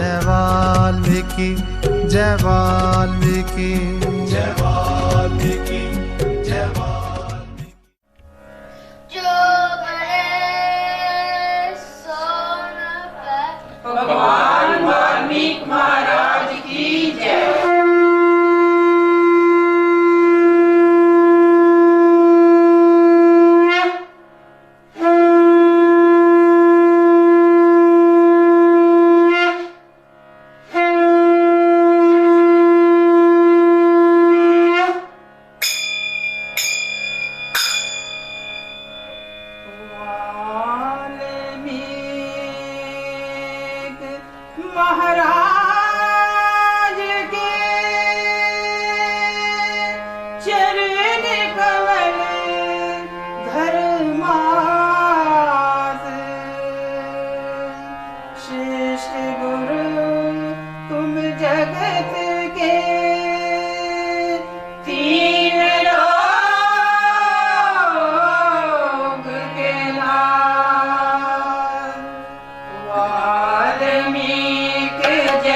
जय वाल्मीकि जय वाल्मीकि जय वाल्मीकि जय वाल्मीकि। जो करे सो न पाए। भगवान वाल्मीकि महाराज की जय। महाराज के चरण कमल धर्मास, श्रेष्ठ गुरु तुम जगत के तीन लोक के नाथ। वाल्मीकि जय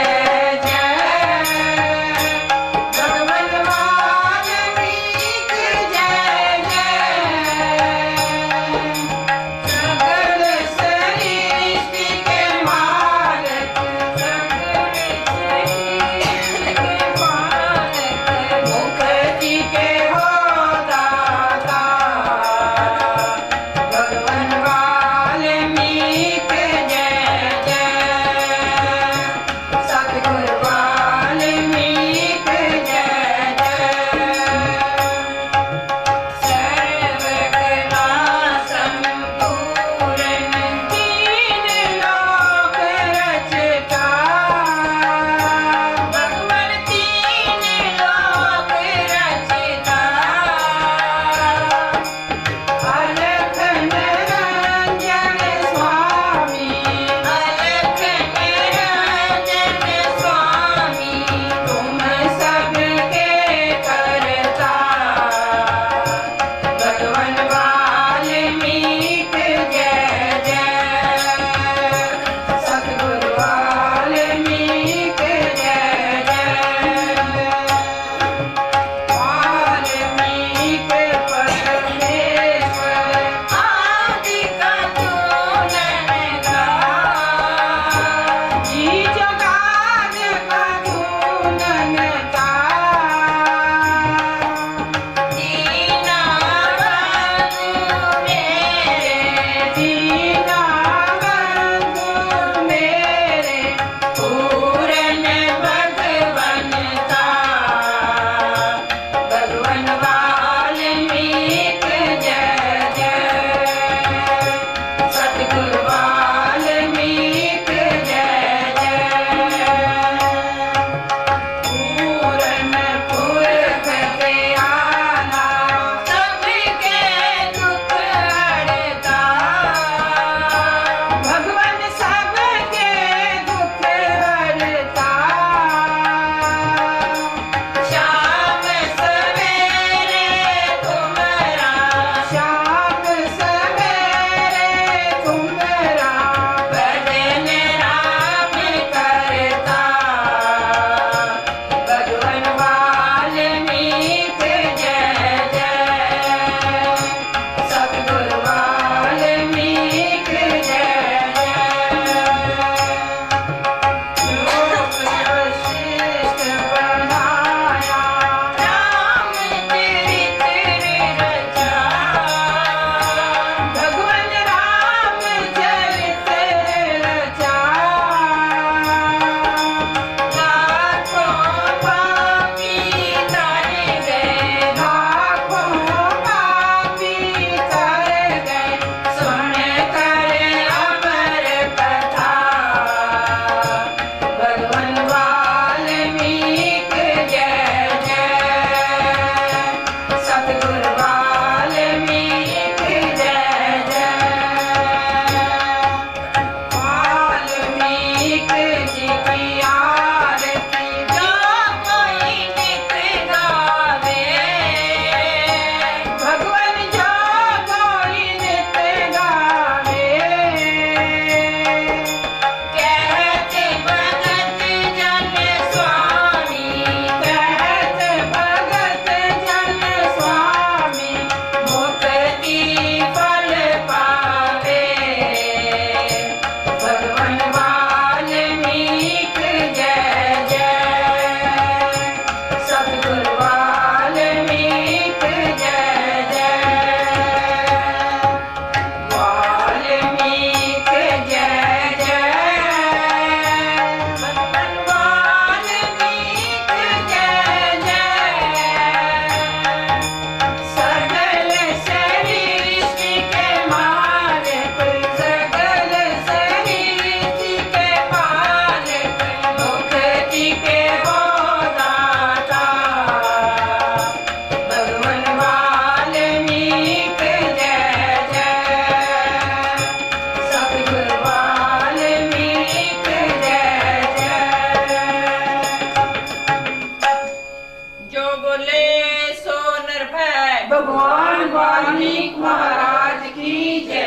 वाल्मीकि महाराज की जय।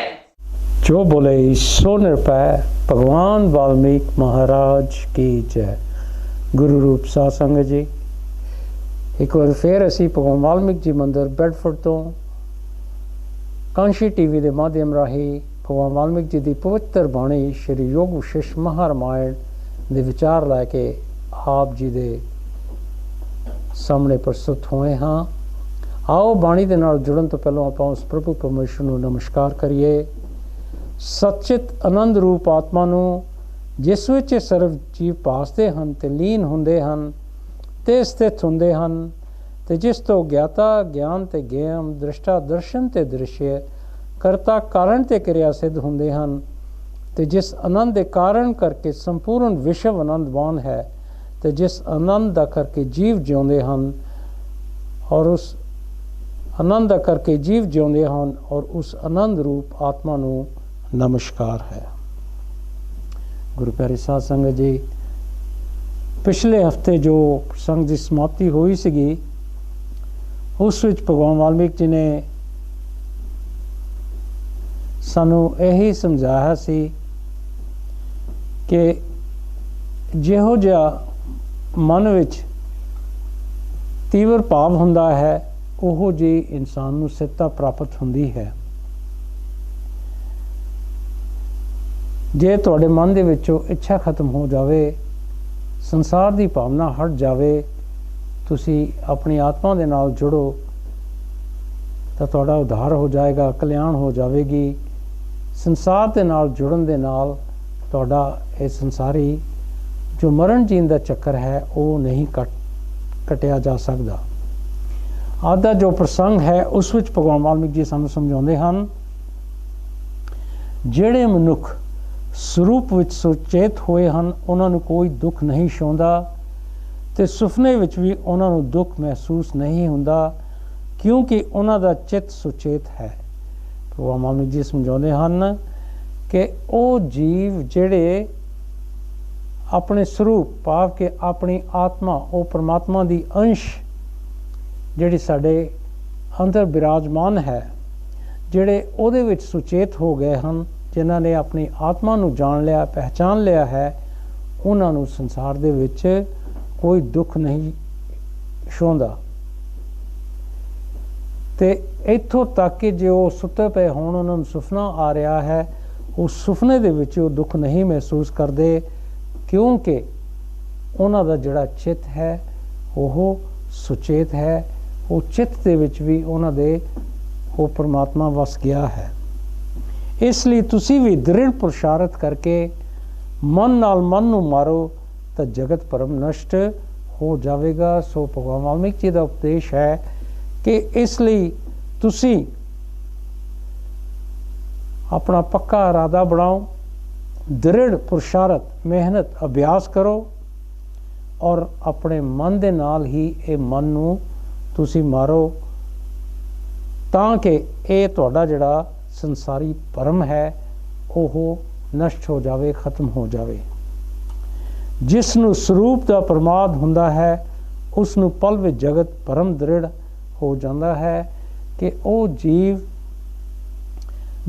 जो बोले सो निरपै भगवान वाल्मीकि महाराज की जय। गुरु रूप साध संगत जी, एक बार फिर असी भगवान वाल्मीकि जी मंदिर बेडफोर्ड तो कांशी टीवी के माध्यम राही भगवान वाल्मीकि जी की पवित्र बाणी श्री योग विशेष महारामायण के विचार लैके आप जी के सामने प्रस्तुत होए हाँ। आओ बाणी के नाल जुड़न तो पहलों आप उस प्रभु परमेश्वर को नमस्कार करिए। सचित आनंद रूप आत्मा नू जिस विच सर्व जीव पासते हैं ते लीन हुंदे हैं ते स्थित हुंदे हैं ते जिस तो ज्ञाता ज्ञान ते ज्ञान दृष्टा दर्शन ते दृश्य करता कारण ते क्रिया सिद्ध हुंदे हैं ते जिस आनंद के कारण करके संपूर्ण विश्व आनंदवान है ते जिस आनंद दा करके जीव जिउंदे हैं और उस आनंद दा करके जीव जिउंदे हैं और उस आनंद रूप आत्मा नू नमस्कार है। गुरु प्यारे साध संगत जी, पिछले हफ्ते जो प्रसंग की समाप्ति हुई सीगी उस विच भगवान वाल्मीकि जी ने सानू यही समझाया सी कि जिहो जिहा मन विच तीव्र भाव हुंदा है उहो जी इंसान नू सिद्धता प्राप्त हुंदी है। जे तुहाडे मन दे विचों इच्छा खत्म हो जावे, संसार की भावना हट जावे, तुसी अपनी आत्मा दे नाल जुड़ो तो तुहाडा उद्धार हो जाएगा, कल्याण हो जाएगी। संसार के नाल जुड़न दे नाल तुहाडा ये संसारी जो मरण जीन का चक्कर है वो नहीं कटिया जा सकता। आज का जो प्रसंग है उस विच भगवान वाल्मीकि जी सानू समझाते हैं, जिहड़े मनुख स्वरूप विच सुचेत होए हैं उन्होंने कोई दुख नहीं छाउंदा ते सुपने विच भी उन्होंने दुख महसूस नहीं हुंदा क्योंकि उन्हों का चित्त सुचेत है। भगवान वाल्मीकि जी समझाते हैं कि वो जीव जिहड़े अपने स्वरूप भाव के अपनी आत्मा वो परमात्मा की अंश जिहड़ी साडे अंदर विराजमान है, जिहड़े उहदे विच सुचेत हो गए हैं, जिन्हां ने अपनी आत्मा नू जान लिया पहचान लिया है, उन्हां नू संसार दे विच कोई दुख नहीं छाउंदा। ते इत्थों तक कि जो सुते पे होण उन्हां नू सुपना आ रहा है, उस सुपने दे विच वो दुख नहीं महसूस करते क्योंकि उन्हां दा जिहड़ा चित्त है वो सुचेत है। वो चित्त दे विच भी उन्हां दे वो परमात्मा वस गया है। इसलिए तुसी भी दृढ़ पुरुषार्थ करके मन नाल मन नू मारो तो जगत परम नष्ट हो जाएगा। सो भगवान वाल्मीकि जी का उपदेश है कि इसलिए तुसी अपना पक्का इरादा बनाओ, दृढ़ पुरुषार्थ मेहनत अभ्यास करो और अपने मन दे नाल ही ये मन नू तुसी मारो ताकि ये तुहाडा जिहड़ा संसारी भरम है वो नष्ट हो जाए, खत्म हो जाए। जिसनू स्वरूप का प्रमाद हुंदा है उसनू पल विच जगत भरम दृढ़ हो जाता है कि वो जीव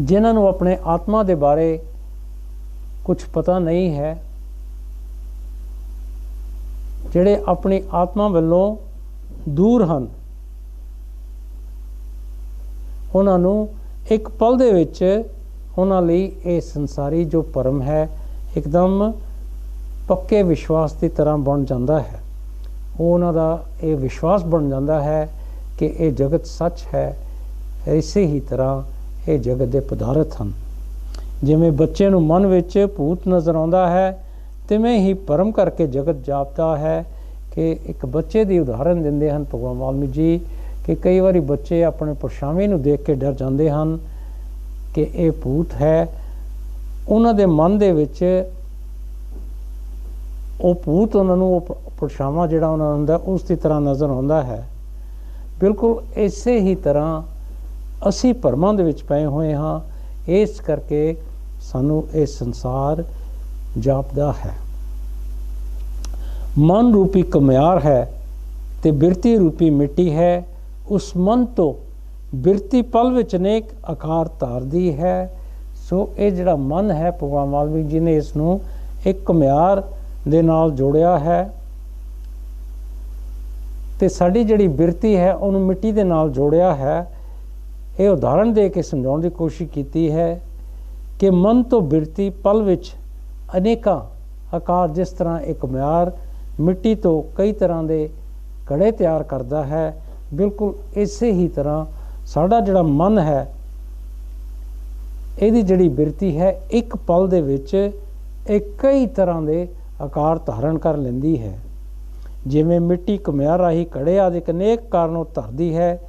जिन्होंने अपने आत्मा के बारे कुछ पता नहीं है, जिहड़े अपनी आत्मा वालों दूर हैं, उन्होंने एक पल दे विच उन्हां लई ये संसारी जो भरम है एकदम पक्के विश्वास की तरह बन जाता है। वो उन्हां दा ये विश्वास बन जाता है कि ये जगत सच है। इसे ही तरह ये जगत के पदार्थ हैं। जिवें बच्चे नूं मन विच भूत नज़र आउंदा है तिवें ही भरम करके जगत जापता है। कि एक बच्चे की उदाहरण दिंदे हैं भगवान वाल्मीकि जी कि कई बारी बच्चे अपने परछावें नूं देख के डर जाते हैं कि ये भूत है। उन्हां दे मन दे विच वो भूत उन्होंने वो परछावां जिहड़ा उन्हां हुंदा उस दी तरह नज़र आउंदा है। बिल्कुल इसे ही तरह असी भरमां दे विच पए होए हाँ, इस करके सानू ये संसार जापदा है। मन रूपी कमियार है ते बिरती रूपी मिट्टी है। उस मन तो ਬਿਰਤੀ ਪਲ ਵਿੱਚ ਅਨੇਕ ਆਕਾਰ ਧਾਰਦੀ ਹੈ। ਸੋ ਇਹ ਜਿਹੜਾ ਮਨ ਹੈ, ਭਗਵਾਨ ਵਾਲਮੀਕ ਜੀ ਨੇ ਇਸ ਨੂੰ ਇੱਕ ਘੁਮਿਆਰ ਦੇ ਨਾਲ ਜੋੜਿਆ ਹੈ ਤੇ ਸਾਡੀ ਜਿਹੜੀ ਬਿਰਤੀ ਹੈ ਉਹਨੂੰ ਮਿੱਟੀ ਦੇ ਨਾਲ ਜੋੜਿਆ ਹੈ। ਇਹ ਉਦਾਹਰਣ ਦੇ ਕੇ ਸਮਝਾਉਣ ਦੀ ਕੋਸ਼ਿਸ਼ ਕੀਤੀ ਹੈ ਕਿ ਮਨ ਤੋਂ ਬਿਰਤੀ ਪਲ ਵਿੱਚ ਅਨੇਕਾਂ ਆਕਾਰ, ਜਿਸ ਤਰ੍ਹਾਂ ਇੱਕ ਘੁਮਿਆਰ ਮਿੱਟੀ ਤੋਂ ਕਈ ਤਰ੍ਹਾਂ ਦੇ ਘੜੇ ਤਿਆਰ ਕਰਦਾ ਹੈ, ਬਿਲਕੁਲ ਇਸੇ ਹੀ ਤਰ੍ਹਾਂ ਸਾਡਾ ਜਿਹੜਾ ਮਨ ਹੈ, ਇਹਦੀ ਜਿਹੜੀ ਬਿਰਤੀ ਹੈ, ਇੱਕ ਪਲ ਦੇ ਵਿੱਚ ਇਹ ਕਈ ਤਰ੍ਹਾਂ ਦੇ ਆਕਾਰ ਧਾਰਨ ਕਰ ਲੈਂਦੀ ਹੈ। ਜਿਵੇਂ ਮਿੱਟੀ ਘੁਮਿਆਰ ਰਾਹੀਂ ਘੜੇ ਆਦਿ ਅਨੇਕ ਆਕਾਰ ਨੂੰ ਧਰਦੀ ਹੈ,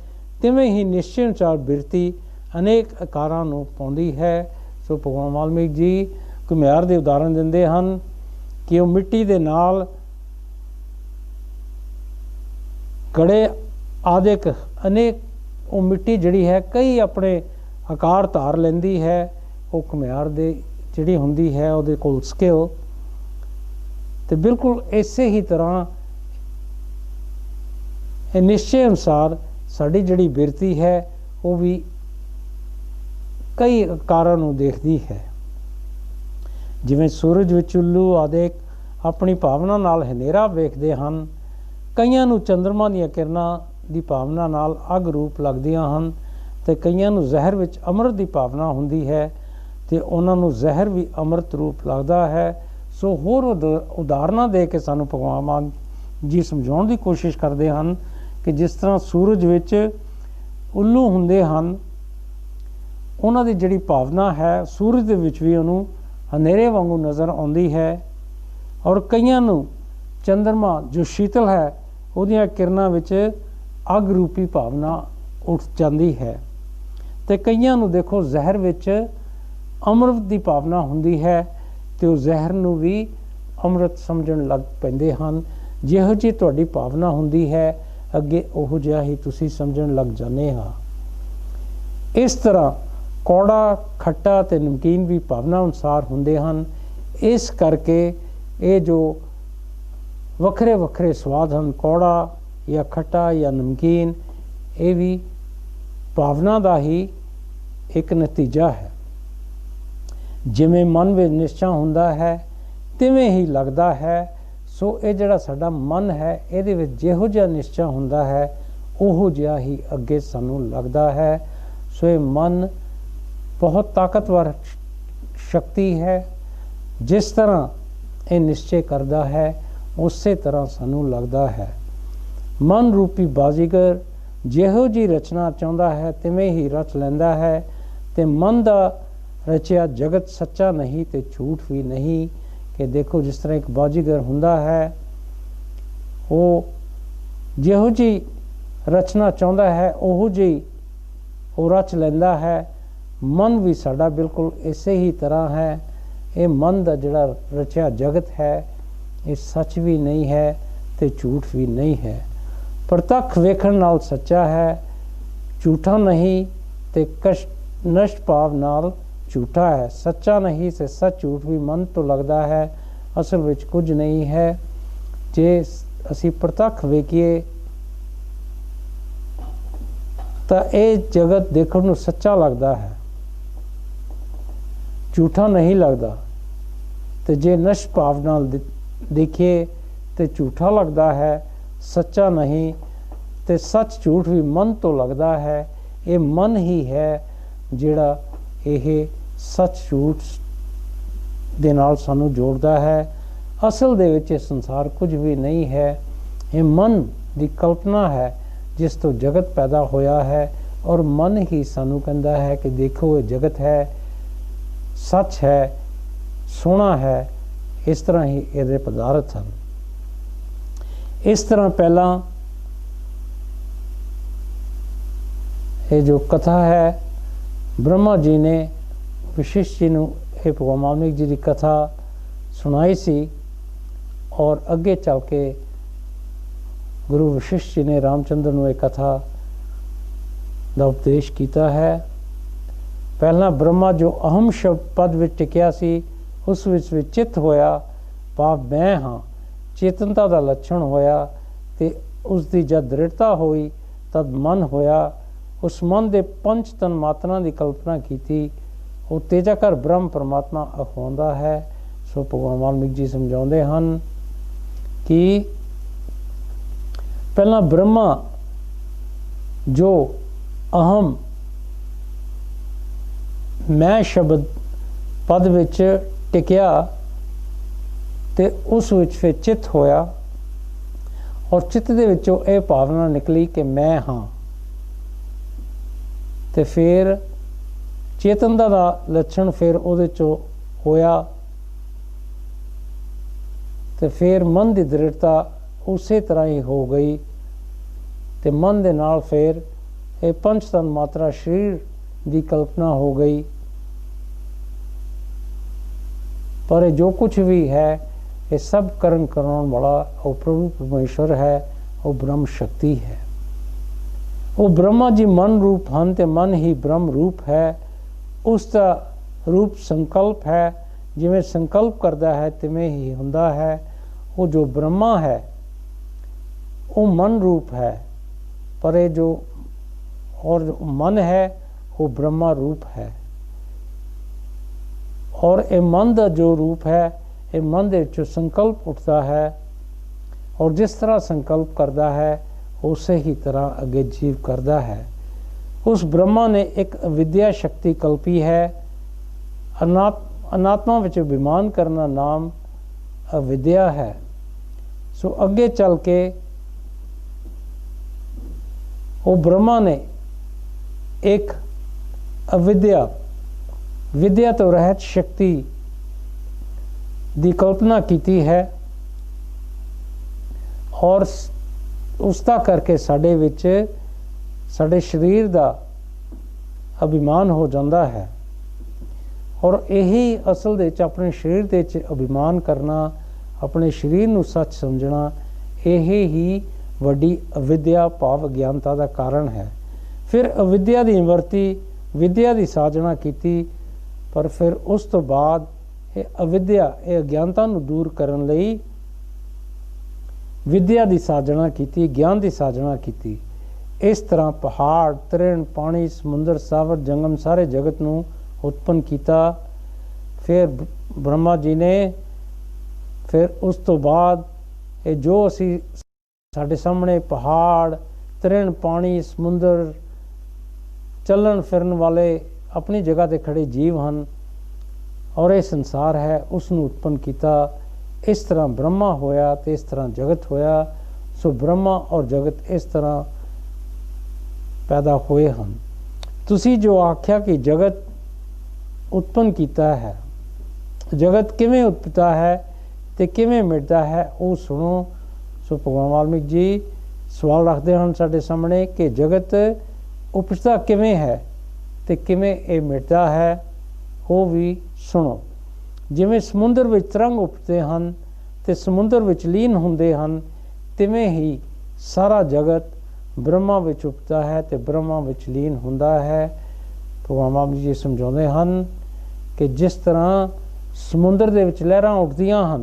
ਤਿਵੇਂ ਹੀ ਨਿਸ਼ਚੈ ਅਨੁਸਾਰ ਬਿਰਤੀ ਅਨੇਕ ਆਕਾਰਾਂ ਨੂੰ ਪਾਉਂਦੀ ਹੈ। ਸੋ ਭਗਵਾਨ ਵਾਲਮੀਕ ਜੀ ਘੁਮਿਆਰ ਦੇ ਉਦਾਹਰਨ ਦਿੰਦੇ ਹਨ ਕਿ ਉਹ ਮਿੱਟੀ ਦੇ ਨਾਲ ਘੜੇ ਆਦਿਕ ਅਨੇਕ, ਉਹ ਮਿੱਟੀ ਜਿਹੜੀ ਹੈ ਕਈ ਆਪਣੇ ਆਕਾਰ ਧਾਰ ਲੈਂਦੀ ਹੈ। ਉਹ ਘੁਮਿਆਰ ਦੇ ਜਿਹੜੀ ਹੁੰਦੀ ਹੈ ਉਹਦੇ ਕੋਲ ਸਕਿੱਲ, ਤੇ ਬਿਲਕੁਲ ਇਸੇ ਹੀ ਤਰ੍ਹਾਂ ਇਹ ਨਿਸ਼ਚੈ ਅਨੁਸਾਰ ਸਾਡੀ ਜਿਹੜੀ ਬਿਰਤੀ ਹੈ ਉਹ ਵੀ ਕਈ ਆਕਾਰਾਂ ਨੂੰ ਦੇਖਦੀ ਹੈ। ਜਿਵੇਂ ਸੂਰਜ ਵਿੱਚ ਉੱਲੂ ਆਦਿਕ ਆਪਣੀ ਭਾਵਨਾ ਨਾਲ ਹਨੇਰਾ ਵੇਖਦੇ ਹਨ, ਕਈਆਂ ਨੂੰ ਚੰਦਰਮਾ ਦੀਆਂ ਕਿਰਨਾਂ ਦੀ ਭਾਵਨਾ ਨਾਲ ਅੱਗ ਰੂਪ ਲੱਗਦੀਆਂ ਹਨ, ਤੇ ਕਈਆਂ ਨੂੰ ਜ਼ਹਿਰ ਵਿੱਚ ਅੰਮ੍ਰਿਤ ਦੀ ਭਾਵਨਾ ਹੁੰਦੀ ਹੈ ਤੇ ਉਹਨਾਂ ਨੂੰ ਜ਼ਹਿਰ ਵੀ ਅੰਮ੍ਰਿਤ ਰੂਪ ਲੱਗਦਾ ਹੈ। ਸੋ ਹੋਰ ਉਦਾਹਰਨਾਂ ਦੇ ਕੇ ਸਾਨੂੰ ਭਗਵਾਨ ਜੀ ਸਮਝਾਉਣ ਦੀ ਕੋਸ਼ਿਸ਼ ਕਰਦੇ ਹਨ ਕਿ ਜਿਸ ਤਰ੍ਹਾਂ ਸੂਰਜ ਵਿੱਚ ਉੱਲੂ ਹੁੰਦੇ ਹਨ, ਉਹਨਾਂ ਦੀ ਜਿਹੜੀ ਭਾਵਨਾ ਹੈ ਸੂਰਜ ਦੇ ਵਿੱਚ ਵੀ ਉਹਨੂੰ ਹਨੇਰੇ ਵਾਂਗੂ ਨਜ਼ਰ ਆਉਂਦੀ ਹੈ, ਔਰ ਕਈਆਂ ਨੂੰ ਚੰਦਰਮਾ ਜੋ ਸ਼ੀਤਲ ਹੈ ਉਹਦੀਆਂ ਕਿਰਨਾਂ ਵਿੱਚ ਅੱਗ ਰੂਪੀ ਭਾਵਨਾ ਉੱਠ ਜਾਂਦੀ ਹੈ, ਤੇ ਕਈਆਂ ਨੂੰ ਦੇਖੋ ਜ਼ਹਿਰ ਵਿੱਚ ਅੰਮ੍ਰਿਤ ਦੀ ਭਾਵਨਾ ਹੁੰਦੀ ਹੈ ਤੇ ਉਹ ਜ਼ਹਿਰ ਨੂੰ ਵੀ ਅੰਮ੍ਰਿਤ ਸਮਝਣ ਲੱਗ ਪੈਂਦੇ ਹਨ। ਜਿਹੋ ਜਿਹੀ ਤੁਹਾਡੀ ਭਾਵਨਾ ਹੁੰਦੀ ਹੈ ਅੱਗੇ ਉਹੋ ਜਿਹਾ ਹੀ ਤੁਸੀਂ ਸਮਝਣ ਲੱਗ ਜਾਂਦੇ ਹਾਂ। ਇਸ ਤਰ੍ਹਾਂ ਕੌੜਾ, ਖੱਟਾ ਤੇ ਨਮਕੀਨ ਵੀ ਭਾਵਨਾ ਅਨੁਸਾਰ ਹੁੰਦੇ ਹਨ। ਇਸ ਕਰਕੇ ਇਹ ਜੋ ਵੱਖਰੇ ਵੱਖਰੇ ਸਵਾਦ ਹਨ, ਕੌੜਾ ਜਾਂ ਖੱਟਾ ਜਾਂ ਨਮਕੀਨ, ਇਹ ਵੀ ਭਾਵਨਾ ਦਾ ਹੀ ਇੱਕ ਨਤੀਜਾ ਹੈ। ਜਿਵੇਂ ਮਨ ਵਿੱਚ ਨਿਸ਼ਚਾ ਹੁੰਦਾ ਹੈ ਤਿਵੇਂ ਹੀ ਲੱਗਦਾ ਹੈ। ਸੋ ਇਹ ਜਿਹੜਾ ਸਾਡਾ ਮਨ ਹੈ ਇਹਦੇ ਵਿੱਚ ਜਿਹੋ ਜਿਹਾ ਨਿਸ਼ਚਾ ਹੁੰਦਾ ਹੈ ਉਹੋ ਜਿਹਾ ਹੀ ਅੱਗੇ ਸਾਨੂੰ ਲੱਗਦਾ ਹੈ। ਸੋ ਇਹ ਮਨ ਬਹੁਤ ਤਾਕਤਵਰ ਸ਼ਕਤੀ ਹੈ। ਜਿਸ ਤਰ੍ਹਾਂ ਇਹ ਨਿਸ਼ਚੈ ਕਰਦਾ ਹੈ ਉਸੇ ਤਰ੍ਹਾਂ ਸਾਨੂੰ ਲੱਗਦਾ ਹੈ। ਮਨ ਰੂਪੀ ਬਾਜ਼ੀਗਰ ਜਿਹੋ ਜਿਹੀ ਰਚਨਾ ਚਾਹੁੰਦਾ ਹੈ ਤਿਵੇਂ ਹੀ ਰਚ ਲੈਂਦਾ ਹੈ, ਤੇ ਮਨ ਦਾ ਰਚਿਆ ਜਗਤ ਸੱਚਾ ਨਹੀਂ ਤੇ ਝੂਠ ਵੀ ਨਹੀਂ। ਕਿ ਦੇਖੋ ਜਿਸ ਤਰ੍ਹਾਂ ਇੱਕ ਬਾਜ਼ੀਗਰ ਹੁੰਦਾ ਹੈ, ਉਹ ਜਿਹੋ ਜਿਹੀ ਰਚਨਾ ਚਾਹੁੰਦਾ ਹੈ ਉਹੋ ਜਿਹੀ ਉਹ ਰਚ ਲੈਂਦਾ ਹੈ। ਮਨ ਵੀ ਸਾਡਾ ਬਿਲਕੁਲ ਇਸੇ ਹੀ ਤਰ੍ਹਾਂ ਹੈ। ਇਹ ਮਨ ਦਾ ਜਿਹੜਾ ਰਚਿਆ ਜਗਤ ਹੈ ਇਹ ਸੱਚ ਵੀ ਨਹੀਂ ਹੈ ਤੇ ਝੂਠ ਵੀ ਨਹੀਂ ਹੈ। ਪ੍ਰਤੱਖ ਵੇਖਣ ਨਾਲ ਸੱਚਾ ਹੈ, ਝੂਠਾ ਨਹੀਂ ਤੇ ਨਸ਼ਟ ਭਾਵ ਨਾਲ ਝੂਠਾ ਹੈ। ਸੱਚਾ ਨਹੀਂ ਤੇ ਸੱਚ ਝੂਠ ਵੀ ਮਨ ਤੋਂ ਲੱਗਦਾ ਹੈ, ਅਸਲ ਵਿੱਚ ਕੁਝ ਨਹੀਂ ਹੈ। ਜੇ ਅਸੀਂ ਪ੍ਰਤੱਖ ਵੇਖੀਏ ਤਾਂ ਇਹ ਜਗਤ ਦੇਖਣ ਨੂੰ ਸੱਚਾ ਲੱਗਦਾ ਹੈ, ਝੂਠਾ ਨਹੀਂ ਲੱਗਦਾ। ਤੇ ਜੇ ਨਸ਼ਟ ਭਾਵ ਨਾਲ ਦੇਖੀਏ ਤੇ ਝੂਠਾ ਲੱਗਦਾ ਹੈ, ਸੱਚਾ ਨਹੀਂ। ਤੇ ਸੱਚ ਝੂਠ ਵੀ ਮਨ ਤੋਂ ਲੱਗਦਾ ਹੈ। ਇਹ ਮਨ ਹੀ ਹੈ ਜਿਹੜਾ ਇਹ ਸੱਚ ਝੂਠ ਦੇ ਨਾਲ ਸਾਨੂੰ ਜੋੜਦਾ ਹੈ। ਅਸਲ ਦੇ ਵਿੱਚ ਇਹ ਸੰਸਾਰ ਕੁਝ ਵੀ ਨਹੀਂ ਹੈ। ਇਹ ਮਨ ਦੀ ਕਲਪਨਾ ਹੈ ਜਿਸ ਤੋਂ ਜਗਤ ਪੈਦਾ ਹੋਇਆ ਹੈ, ਔਰ ਮਨ ਹੀ ਸਾਨੂੰ ਕਹਿੰਦਾ ਹੈ ਕਿ ਦੇਖੋ ਇਹ ਜਗਤ ਹੈ, ਸੱਚ ਹੈ, ਸੋਹਣਾ ਹੈ। ਇਸ ਤਰ੍ਹਾਂ ਹੀ ਇਹਦੇ ਪਦਾਰਥ ਹਨ। ਇਸ ਤਰ੍ਹਾਂ ਪਹਿਲਾਂ ਇਹ ਜੋ ਕਥਾ ਹੈ ਬ੍ਰਹਮਾ ਜੀ ਨੇ ਵਸ਼ਿਸ਼ਟ ਜੀ ਨੂੰ ਇਹ ਭਗਵਾਨ ਵਾਲਮੀਕ ਜੀ ਦੀ ਕਥਾ ਸੁਣਾਈ ਸੀ, ਔਰ ਅੱਗੇ ਚੱਲ ਕੇ ਗੁਰੂ ਵਸ਼ਿਸ਼ਟ ਜੀ ਨੇ ਰਾਮਚੰਦਰ ਨੂੰ ਇਹ ਕਥਾ ਦਾ ਉਪਦੇਸ਼ ਕੀਤਾ ਹੈ। ਪਹਿਲਾਂ ਬ੍ਰਹਮਾ ਜੋ ਅਹਮ ਸ਼ਬਦ ਪਦ ਵਿੱਚ ਟਿਕਿਆ ਸੀ ਉਸ ਵਿੱਚ ਚਿੱਤ ਹੋਇਆ, ਭਾਵ ਮੈਂ ਹਾਂ, ਚੇਤਨਤਾ ਦਾ ਲੱਛਣ ਹੋਇਆ। ਤੇ ਉਸ ਦੀ ਜਦ ਦ੍ਰਿੜਤਾ ਹੋਈ ਤਦ ਮਨ ਹੋਇਆ, ਉਸ ਮਨ ਦੇ ਪੰਜ ਤਨ ਮਾਤਰਾ ਦੀ ਕਲਪਨਾ ਕੀਤੀ। ਉਹ ਤੇਜਾਕਾਰ ਬ੍ਰਹਮ ਪਰਮਾਤਮਾ ਅਖਵਾਉਂਦਾ ਹੈ। ਸੋ ਭਗਵਾਨ ਵਾਲਮੀਕ ਜੀ ਸਮਝਾਉਂਦੇ ਹਨ ਕਿ ਪਹਿਲਾਂ ਬ੍ਰਹਮਾ ਜੋ ਅਹਮ ਮੈਂ ਸ਼ਬਦ ਪਦ ਵਿੱਚ ਟਿਕਿਆ ਤੇ ਉਸ ਵਿੱਚ ਫਿਰ ਚਿੱਤ ਹੋਇਆ, ਔਰ ਚਿੱਤ ਦੇ ਵਿੱਚੋਂ ਇਹ ਭਾਵਨਾ ਨਿਕਲੀ ਕਿ ਮੈਂ ਹਾਂ। ਤੇ ਫਿਰ ਚੇਤਨਤਾ ਦਾ ਲੱਛਣ ਫਿਰ ਉਹਦੇ ਚੋਂ ਹੋਇਆ, ਤੇ ਫਿਰ ਮਨ ਦੀ ਦ੍ਰਿੜਤਾ ਉਸੇ ਤਰ੍ਹਾਂ ਹੀ ਹੋ ਗਈ, ਤੇ ਮਨ ਦੇ ਨਾਲ ਫਿਰ ਇਹ ਪੰਜ ਤਨ ਮਾਤਰਾ ਸਰੀਰ ਦੀ ਕਲਪਨਾ ਹੋ ਗਈ। ਪਰ ਇਹ ਜੋ ਕੁਝ ਵੀ ਹੈ ਇਹ ਸਭ ਕਰਨ ਕਰਾਉਣ ਵਾਲਾ ਉਹ ਪ੍ਰਭੂ ਪਰਮੇਸ਼ਵਰ ਹੈ, ਉਹ ਬ੍ਰਹਮ ਸ਼ਕਤੀ ਹੈ। ਉਹ ਬ੍ਰਹਮਾ ਜੀ ਮਨ ਰੂਪ ਹਨ ਤੇ ਮਨ ਹੀ ਬ੍ਰਹਮ ਰੂਪ ਹੈ। ਉਸ ਦਾ ਰੂਪ ਸੰਕਲਪ ਹੈ, ਜਿਵੇਂ ਸੰਕਲਪ ਕਰਦਾ ਹੈ ਤਿਵੇਂ ਹੀ ਹੁੰਦਾ ਹੈ। ਉਹ ਜੋ ਬ੍ਰਹਮਾ ਹੈ ਉਹ ਮਨ ਰੂਪ ਹੈ, ਪਰ ਇਹ ਜੋ और मन है वो ब्रह्मा रूप है। और ये मन का जो रूप है ये मन दे विचों संकल्प उठता है, और जिस तरह संकल्प करता है उसे ही तरह अगे जीव करता है। उस ब्रह्मा ने एक विद्या शक्ति कल्पी है। अनात्मा विच अभिमान करना नाम अविद्या है। सो अगे चल के वो ब्रह्मा ने एक अविद्या विद्या तो रहत शक्ति की कल्पना की है, और उसका करके साडे विच साडे शरीर का अभिमान हो जाता है। और यही असल दे विच अपने शरीर दे विच अभिमान करना, अपने शरीर नूं सच समझना, यही ही वड्डी अविद्या भाव अज्ञानता का कारण है। फिर अविद्या की निवृत्ति विद्या की साधना की, पर फिर उस तो बाद ये अविद्या ये अज्ञानता नूं दूर करन लई विद्या की साधना की, ज्ञान की साधना की। इस तरह पहाड़ तृण पानी समुंदर सावर जंगम सारे जगत नूं उत्पन्न किया। फिर ब्रह्मा जी ने फिर उस तो बाद ये जो असी साडे सामने पहाड़ तृण पानी समुंदर चलन फिरन वाले अपनी जगह ते खड़े जीव हैं और ये संसार है उसनूं उत्पन्न किया। इस तरह ब्रह्मा होया तो इस तरह जगत होया। सो ब्रह्मा और जगत इस तरह पैदा हुए हैं। तुसी जो आख्या कि जगत उत्पन्न किया है, जगत किवें उत्पता है ते किवें मिटता है वो सुनो। सो भगवान वाल्मीकि जी सवाल रखते हैं साडे सामने कि जगत उपजता किवें है ते किवें ये मिटता है, वो भी सुनो। जिवें समुंदर विच तरंग उपजते हैं ते समुंदर विच लीन हुंदे हैं, तिवें ही सारा जगत ब्रह्मा विच उपजता है ते ब्रह्मा विच लीन हुंदा है। भगवान वाल्मीकि जी समझाउंदे हैं कि जिस तरह समुंदर दे विच लहरां उठदियां हैं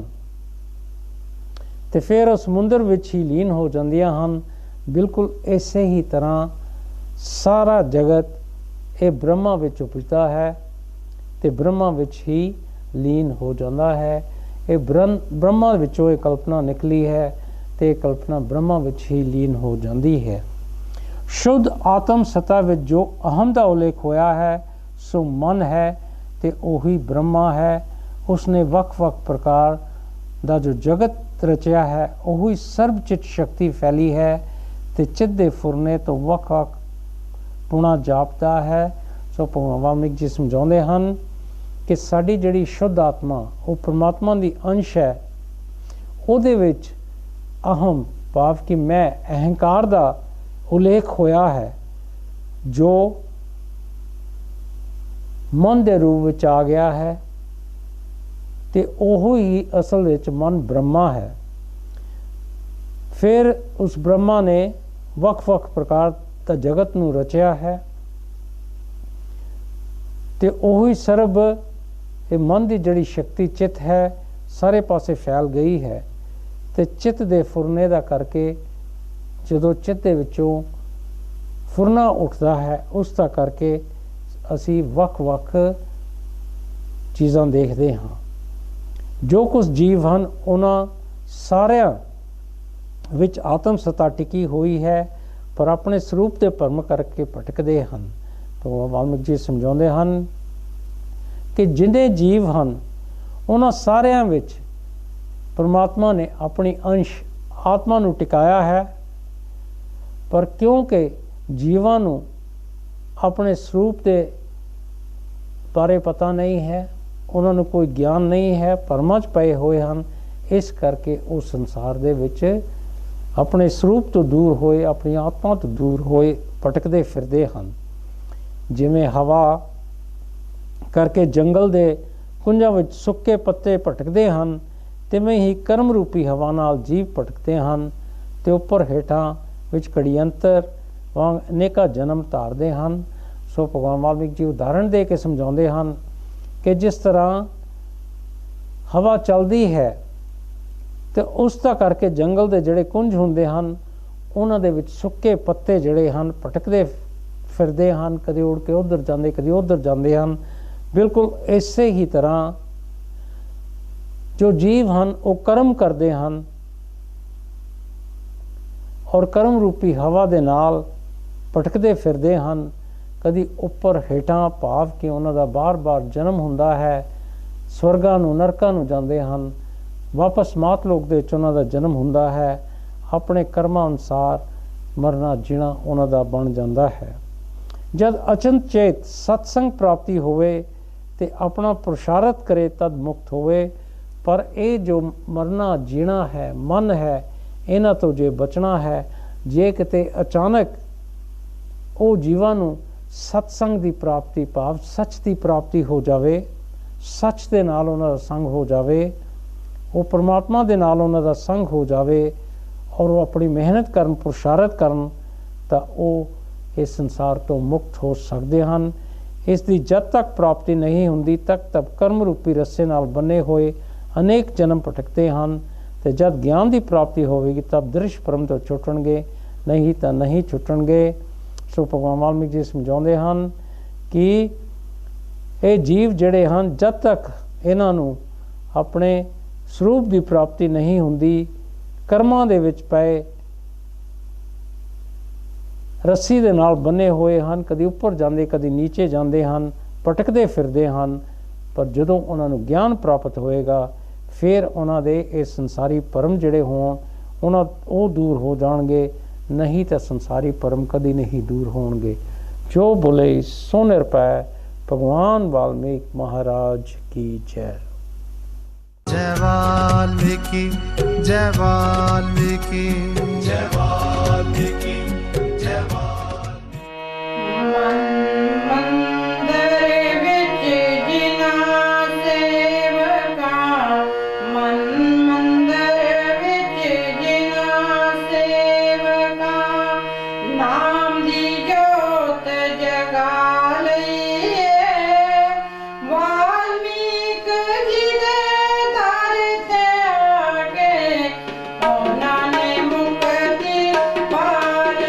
ते फिर समुंदर विच ही लीन हो जांदियां हैं, बिल्कुल इसे ही तरह सारा जगत ये ब्रह्मा विच उपजता है ते ब्रह्मा विच ही लीन हो जाता है। ये ब्रह्मा विचों ये कल्पना निकली है ते कल्पना ब्रह्मा विच ही लीन हो जाती है। शुद्ध आत्म सत्ता विच जो अहम का उल्लेख होया है सो मन है ते ओही ब्रह्मा है। उसने वक्-वक् प्रकार का जो जगत रचिया है ओही सर्वचित शक्ति फैली है ते चित दे फुरने तो वक्-वक् पुणा जापता है। सो भगवान वाल्मीकि जी समझाते हैं कि साड़ी जिहड़ी शुद्ध आत्मा वो परमात्मा की अंश है, उहदे विच अहम भाव कि मैं अहंकार का उल्लेख होया है जो मन के रूप विच आ गया है ते ओहो ही असल विच मन ब्रह्मा है। फिर उस ब्रह्मा ने वक्-वक् प्रकार का जगत नूं रचिया है ते ओही सर्ब ये मन की जिहड़ी शक्ति चित है सारे पासे फैल गई है। ते चित दे फुरने दा करके जदों चित दे विचों ਫੁਰਨਾ ਉੱਠਦਾ ਹੈ, ਉਸ ਦਾ ਕਰਕੇ ਅਸੀਂ ਵੱਖ-ਵੱਖ ਚੀਜ਼ਾਂ ਦੇਖਦੇ ਹਾਂ। ਜੋ ਕੁਝ ਜੀਵ ਹਨ ਉਹਨਾਂ ਸਾਰਿਆਂ ਵਿੱਚ ਆਤਮ ਸੱਤਾ ਟਿਕੀ ਹੋਈ ਹੈ, ਪਰ ਆਪਣੇ ਸਰੂਪ ਦੇ ਭਰਮ ਕਰਕੇ ਭਟਕਦੇ ਹਨ। ਭਗਵਾਨ ਵਾਲਮੀਕ ਜੀ ਸਮਝਾਉਂਦੇ ਹਨ ਕਿ ਜਿੰਨੇ ਜੀਵ ਹਨ ਉਹਨਾਂ ਸਾਰਿਆਂ ਵਿੱਚ ਪਰਮਾਤਮਾ ਨੇ ਆਪਣੀ ਅੰਸ਼ ਆਤਮਾ ਨੂੰ ਟਿਕਾਇਆ ਹੈ, ਪਰ ਕਿਉਂਕਿ ਜੀਵਾਂ ਨੂੰ ਆਪਣੇ ਸਰੂਪ ਦੇ ਬਾਰੇ ਪਤਾ ਨਹੀਂ ਹੈ, ਉਹਨਾਂ ਨੂੰ ਕੋਈ ਗਿਆਨ ਨਹੀਂ ਹੈ, ਭਰਮਾਂ 'ਚ ਪਏ ਹੋਏ ਹਨ, ਇਸ ਕਰਕੇ ਉਹ ਸੰਸਾਰ ਦੇ ਵਿੱਚ ਆਪਣੇ ਸਰੂਪ ਤੋਂ ਦੂਰ ਹੋਏ, ਆਪਣੀ ਆਤਮਾ ਤੋਂ ਦੂਰ ਹੋਏ ਭਟਕਦੇ ਫਿਰਦੇ ਹਨ। ਜਿਵੇਂ ਹਵਾ ਕਰਕੇ ਜੰਗਲ ਦੇ ਕੁੰਜਾਂ ਵਿੱਚ ਸੁੱਕੇ ਪੱਤੇ ਭਟਕਦੇ ਹਨ, ਤਿਵੇਂ ਹੀ ਕਰਮ ਰੂਪੀ ਹਵਾ ਨਾਲ ਜੀਵ ਭਟਕਦੇ ਹਨ ਤੇ ਉੱਪਰ ਹੇਠਾਂ ਵਿੱਚ ਘੜੀਅੰਤਰ ਵਾਂਗ ਅਨੇਕਾਂ ਜਨਮ ਧਾਰਦੇ ਹਨ। ਸੋ ਭਗਵਾਨ ਵਾਲਮੀਕ ਜੀ ਉਦਾਹਰਣ ਦੇ ਕੇ ਸਮਝਾਉਂਦੇ ਹਨ ਕਿ ਜਿਸ ਤਰ੍ਹਾਂ ਹਵਾ ਚੱਲਦੀ ਹੈ ਤੇ ਉਸ ਦਾ ਕਰਕੇ ਜੰਗਲ ਦੇ ਜਿਹੜੇ ਕੁੰਜ ਹੁੰਦੇ ਹਨ ਉਹਨਾਂ ਦੇ ਵਿੱਚ ਸੁੱਕੇ ਪੱਤੇ ਜਿਹੜੇ ਹਨ ਭਟਕਦੇ ਫਿਰਦੇ ਹਨ, ਕਦੇ ਉੜ ਕੇ ਉੱਧਰ ਜਾਂਦੇ, ਕਦੇ ਉੱਧਰ ਜਾਂਦੇ ਹਨ। ਬਿਲਕੁਲ ਇਸੇ ਹੀ ਤਰ੍ਹਾਂ ਜੋ ਜੀਵ ਹਨ ਉਹ ਕਰਮ ਕਰਦੇ ਹਨ ਔਰ ਕਰਮ ਰੂਪੀ ਹਵਾ ਦੇ ਨਾਲ ਭਟਕਦੇ ਫਿਰਦੇ ਹਨ, ਕਦੀ ਉੱਪਰ ਹੇਠਾਂ, ਭਾਵ ਕਿ ਉਹਨਾਂ ਦਾ ਬਾਰ-ਬਾਰ ਜਨਮ ਹੁੰਦਾ ਹੈ, ਸਵਰਗਾਂ ਨੂੰ ਨਰਕਾਂ ਨੂੰ ਜਾਂਦੇ ਹਨ, ਵਾਪਸ ਮਾਤਲੋਕ ਦੇ ਵਿੱਚ ਉਹਨਾਂ ਦਾ ਜਨਮ ਹੁੰਦਾ ਹੈ, ਆਪਣੇ ਕਰਮਾਂ ਅਨੁਸਾਰ ਮਰਨਾ ਜੀਣਾ ਉਹਨਾਂ ਦਾ ਬਣ ਜਾਂਦਾ ਹੈ। ਜਦ ਅਚਨਚੇਤ ਸਤਸੰਗ ਪ੍ਰਾਪਤੀ ਹੋਵੇ ਤੇ ਆਪਣਾ ਪੁਰਸ਼ਾਰਥ ਕਰੇ ਤਦ ਮੁਕਤ ਹੋਵੇ। ਪਰ ਇਹ ਜੋ ਮਰਨਾ ਜੀਣਾ ਹੈ, ਮਨ ਹੈ, ਇਹਨਾਂ ਤੋਂ ਜੇ ਬਚਣਾ ਹੈ, ਜੇ ਕਿਤੇ ਅਚਾਨਕ ਉਹ ਜੀਵਾਂ ਨੂੰ ਸਤਸੰਗ ਦੀ ਪ੍ਰਾਪਤੀ, ਭਾਵ ਸੱਚ ਦੀ ਪ੍ਰਾਪਤੀ ਹੋ ਜਾਵੇ, ਸੱਚ ਦੇ ਨਾਲ ਉਹਨਾਂ ਦਾ ਸੰਗ ਹੋ ਜਾਵੇ, ਉਹ ਪਰਮਾਤਮਾ ਦੇ ਨਾਲ ਉਹਨਾਂ ਦਾ ਸੰਗ ਹੋ ਜਾਵੇ ਔਰ ਉਹ ਆਪਣੀ ਮਿਹਨਤ ਕਰਨ, ਪੁਰਸ਼ਾਰਥ ਕਰਨ, ਤਾਂ ਉਹ ਇਸ ਸੰਸਾਰ ਤੋਂ ਮੁਕਤ ਹੋ ਸਕਦੇ ਹਨ। ਇਸ ਦੀ ਜਦ ਤੱਕ ਪ੍ਰਾਪਤੀ ਨਹੀਂ ਹੁੰਦੀ ਤੱਕ ਤਬ ਕਰਮ ਰੂਪੀ ਰੱਸੇ ਨਾਲ ਬੰਨੇ ਹੋਏ ਅਨੇਕ ਜਨਮ ਭਟਕਦੇ ਹਨ, ਤੇ ਜਦ ਗਿਆਨ ਦੀ ਪ੍ਰਾਪਤੀ ਹੋਵੇਗੀ ਤਬ ਦ੍ਰਿਸ਼ ਪਰਮ ਤੋਂ ਛੁੱਟਣਗੇ, ਨਹੀਂ ਤਾਂ ਨਹੀਂ ਛੁੱਟਣਗੇ। ਸੋ ਭਗਵਾਨ ਵਾਲਮੀਕ ਜੀ ਸਮਝਾਉਂਦੇ ਹਨ ਕਿ ਇਹ ਜੀਵ ਜਿਹੜੇ ਹਨ ਜਦ ਤੱਕ ਇਹਨਾਂ ਨੂੰ ਆਪਣੇ ਸਰੂਪ ਦੀ ਪ੍ਰਾਪਤੀ ਨਹੀਂ ਹੁੰਦੀ, ਕਰਮਾਂ ਦੇ ਵਿੱਚ ਪਏ ਰੱਸੀ ਦੇ ਨਾਲ ਬੰਨੇ ਹੋਏ ਹਨ, ਕਦੀ ਉੱਪਰ ਜਾਂਦੇ ਕਦੀ ਨੀਚੇ ਜਾਂਦੇ ਹਨ, ਭਟਕਦੇ ਫਿਰਦੇ ਹਨ। ਪਰ ਜਦੋਂ ਉਹਨਾਂ ਨੂੰ ਗਿਆਨ ਪ੍ਰਾਪਤ ਹੋਏਗਾ ਫਿਰ ਉਹਨਾਂ ਦੇ ਇਹ ਸੰਸਾਰੀ ਭਰਮ ਜਿਹੜੇ ਹੋਣ ਉਹ ਦੂਰ ਹੋ ਜਾਣਗੇ, ਨਹੀਂ ਤਾਂ ਸੰਸਾਰੀ ਭਰਮ ਕਦੀ ਨਹੀਂ ਦੂਰ ਹੋਣਗੇ। ਜੋ ਬੋਲੇ ਸੋ ਨਿਰਭੈ। ਭਗਵਾਨ ਵਾल्मीकि महाराज की जय। जय वाल्मीकि, जय वाल्मीकि, जय वाल्मीकि, जय वाल्मीकि। ਮੰਦਰ ਵਿੱਚ ਜਿਨ੍ਹਾਂ ਸੇਵਕਾ, ਮੰਦਰ ਵਿੱਚ ਜਿਨ੍ਹਾਂ ਸੇਵਕਾ, ਨਾਮ ਦੀ ਜੋਤ ਜਗਾ ਲਈਏ। ਵਾਲਮੀਕ ਜੀ ਦੇ ਦਰ ਤੇ ਆ ਕੇ ਉਹਨਾਂ ਨੇ ਮੁਕਤੀ ਪਾ ਲਈ।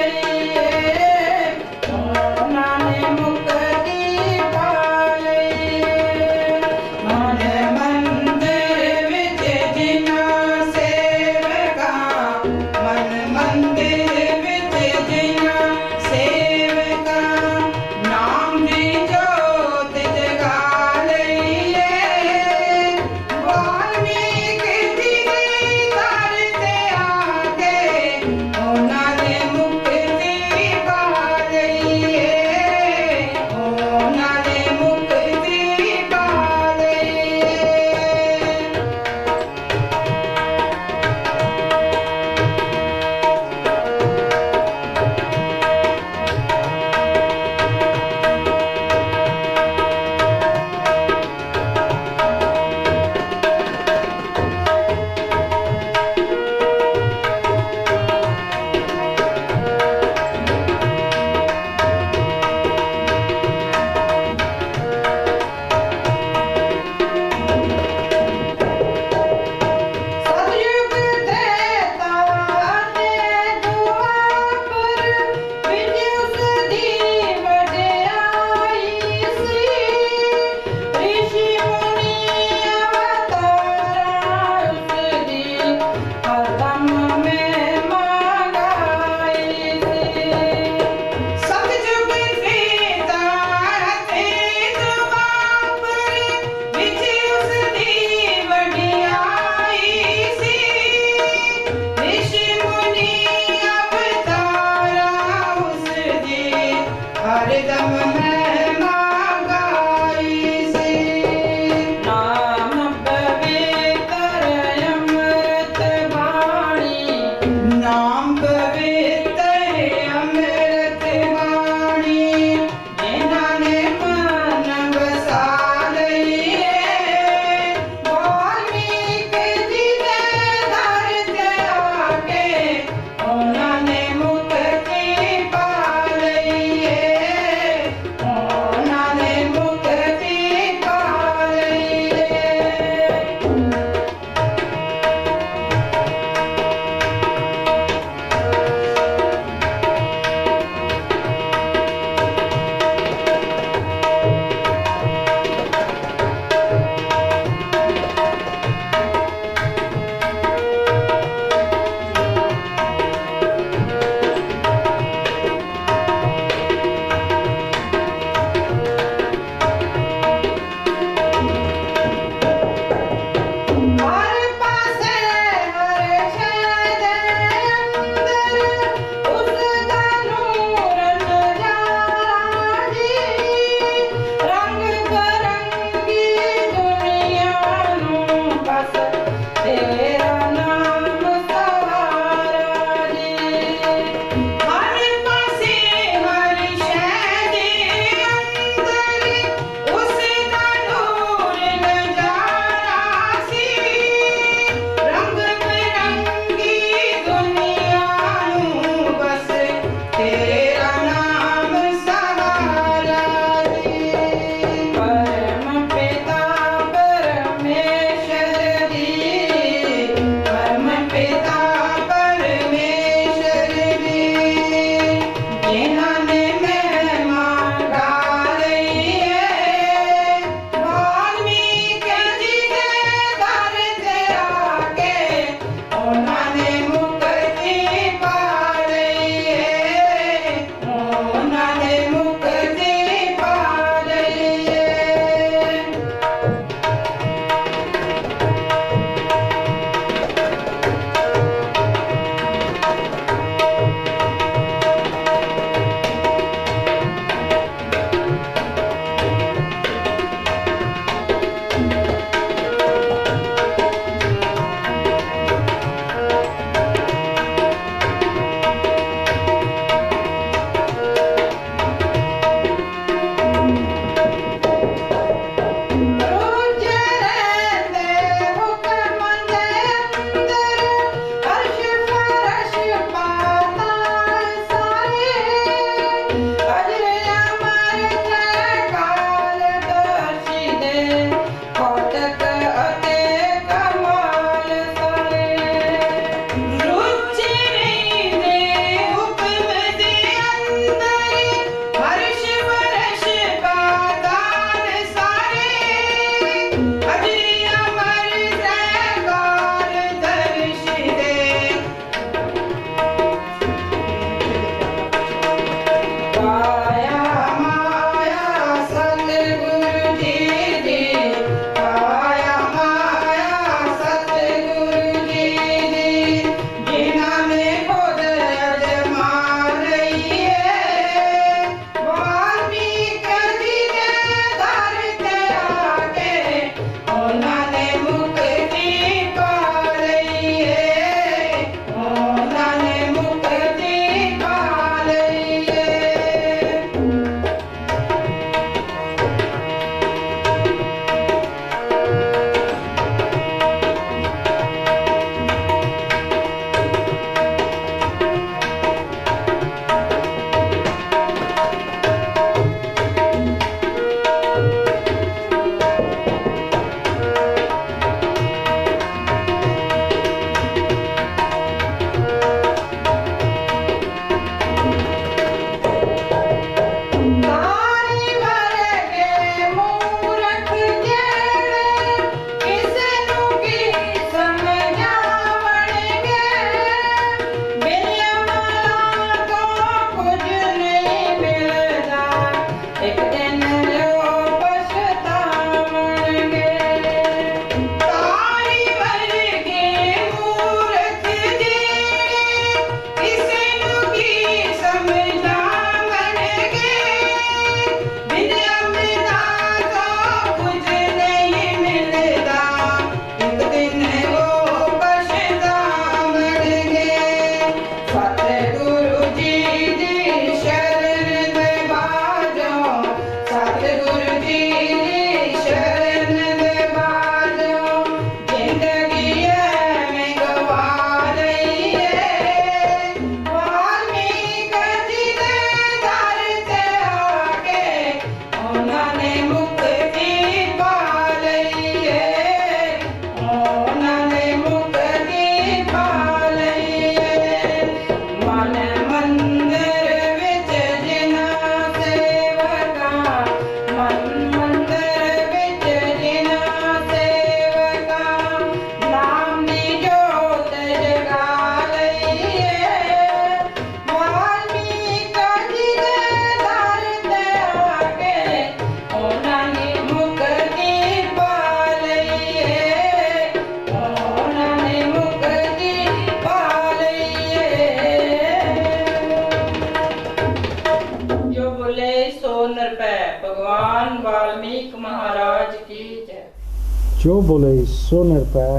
जो बोले सो निरपै।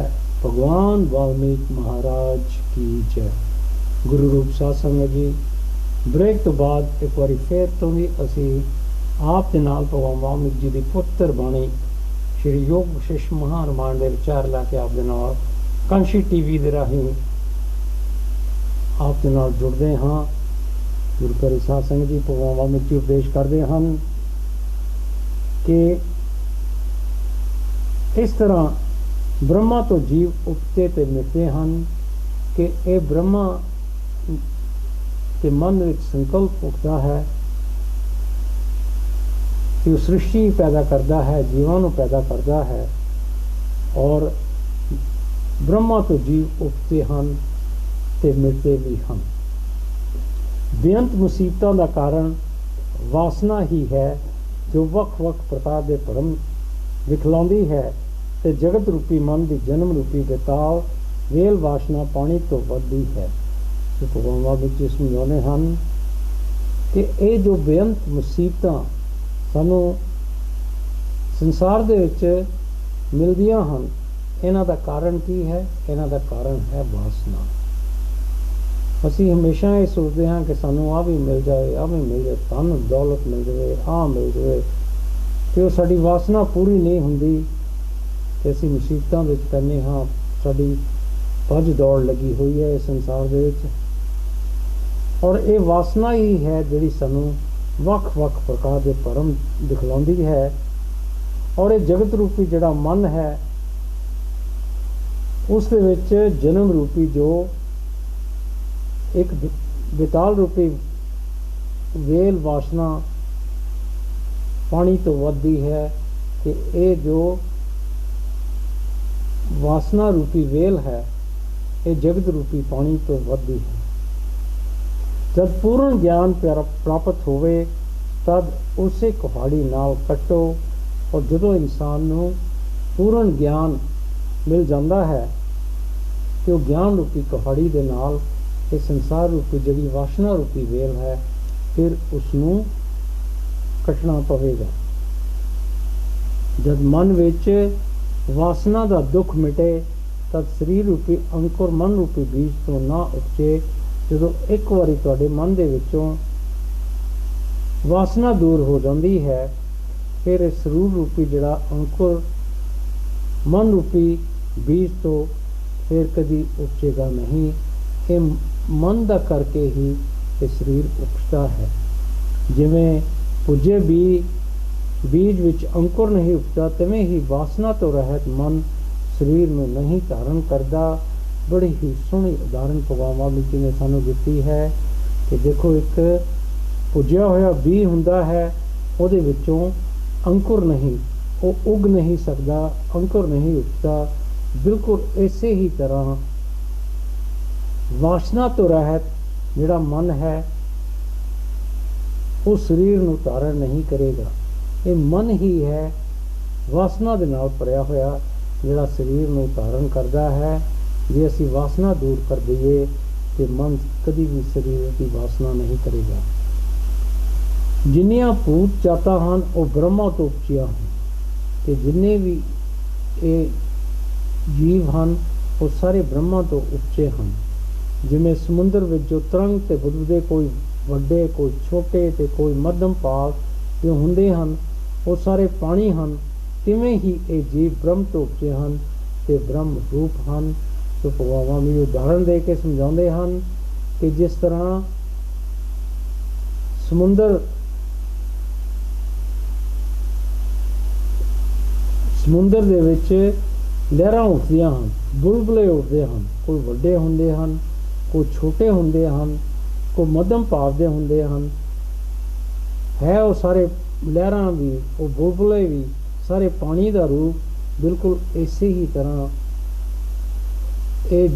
भगवान वाल्मीकि महाराज की जय। गुरु रूप साध संगत जी, ब्रेक तो बाद एक बार फिर तो भी असी आप दे नाल भगवान वाल्मीकि जी की पुत्र बाणी श्री योग विशेष महारामायण के विचार लैके आप दे नाल कांशी टीवी दे राही आप दे नाल जुड़ते हाँ। गुरु घरी साध संगत जी भगवान वाल्मीकि जी उपदेश करते हैं कि इस तरह ब्रह्मा तो जीव उपते ते मिटते हैं कि ये ब्रह्मा के मन में संकल्प उठता है कि सृष्टि पैदा करता है, जीवाणु पैदा करता है और ब्रह्मा तो जीव उठते हैं ते मिटते भी हैं। बेअंत मुसीबतों का कारण वासना ही है जो वक् वक् प्रकार के भरम विखलाउंदी है ते जगत रूपी मन की जन्म रूपी बेताल वेल वासना पानी तो वधदी है। तो भगवान वाल्मीकि जी समझाते हैं कि ये जो बेअंत मुसीबतां सानू संसार दे विच मिलदियां हन, इन्हां दा कारण की है? इन्हां दा कारण है वासना। असी हमेशा ये सोचते हैं कि सानू आ भी मिल जाए, आ भी मिल जाए, धन दौलत मिल जाए, आ मिल जाए, तो वो साडी वासना पूरी नहीं हुंदी ते असी मुसीबतां विच पैंदे हां। साडी भज दौड़ लगी हुई है इस संसार दे विच और ये वासना ही है जिहड़ी सानू वक् वक् प्रकार के भरम दिखलाउंदी है। और ये जगत रूपी जिहड़ा मन है उस दे विच जन्म रूपी जो एक बेताल रूपी वेल वासना पानी तो वधदी है कि ये जो वासना रूपी वेल है ये जगत रूपी पानी तो वधदी है। जब पूर्ण ज्ञान प्राप्त होवे तद उसे कुहाड़ी नाल कट्टो और जदों इंसान नू पूर्ण ज्ञान मिल जाता है तो ज्ञान रूपी कुहाड़ी दे नाल ये संसार रूपी जिहड़ी वासना रूपी वेल है फिर उसनू कटना पवेगा। जब मन विच वासना दा दुख मिटे तद शरीर रूपी अंकुर मन रूपी बीज तो ना उपजे। जदों एक बारी तुहाडे मन दे विचों वासना दूर हो जाती है फिर इस शरीर रूपी जिहड़ा अंकुर मन रूपी बीज तो फिर कदी उपजेगा नहीं। ये मन दा करके ही ये शरीर उपजता है। जिवें पुजे बीज विच अंकुर नहीं उपजता तिवें ही वासना तो रहत मन शरीर में नहीं धारण करता। बड़ी ही सोहनी उदाहरण भगवान वाल्मीकि ने सानू दिती है कि देखो एक पुजया होया बी हुंदा है उहदे विचों अंकुर नहीं, वो उग नहीं सकता, अंकुर नहीं उगता। बिल्कुल इसे ही तरह वासना तो रहत जिहड़ा मन है वो शरीर नूं धारण नहीं करेगा। ये मन ही है वासना दे नाल भरिया होया जिहड़ा शरीर नूं धारण करता है। जे असी वासना दूर कर दईए तो मन कभी भी शरीर की वासना नहीं करेगा। जिन्नियां भूत जाता हैं वो ब्रह्मा तो उपजिया हैं ते जिन्ने भी ये जीव हैं वो सारे ब्रह्मा तो उपजे हैं। जिमें समुद्र में जो तरंग ते बुदबुदे कोई वड्डे कोई छोटे ते कोई मध्यम भाग जो हुंदे हैं वो सारे पानी हैं तिवें ही ये जीव ब्रह्म तो उपजे हैं ते ब्रह्म रूप हैं। तो भगवान वाल्मीकि उदाहरण दे के समझाते हैं कि जिस तरह समुंदर दे विच लहरां उठदियां हन, बुलबुले उठदे हन, कोई वड्डे हुंदे हन, कोई छोटे हुंदे हन, कोई मध्यम भाव दे हुंदे हन। है वो सारे लहरां भी वो बुलबुले भी सारे पानी का रूप। बिल्कुल इसे ही तरह ये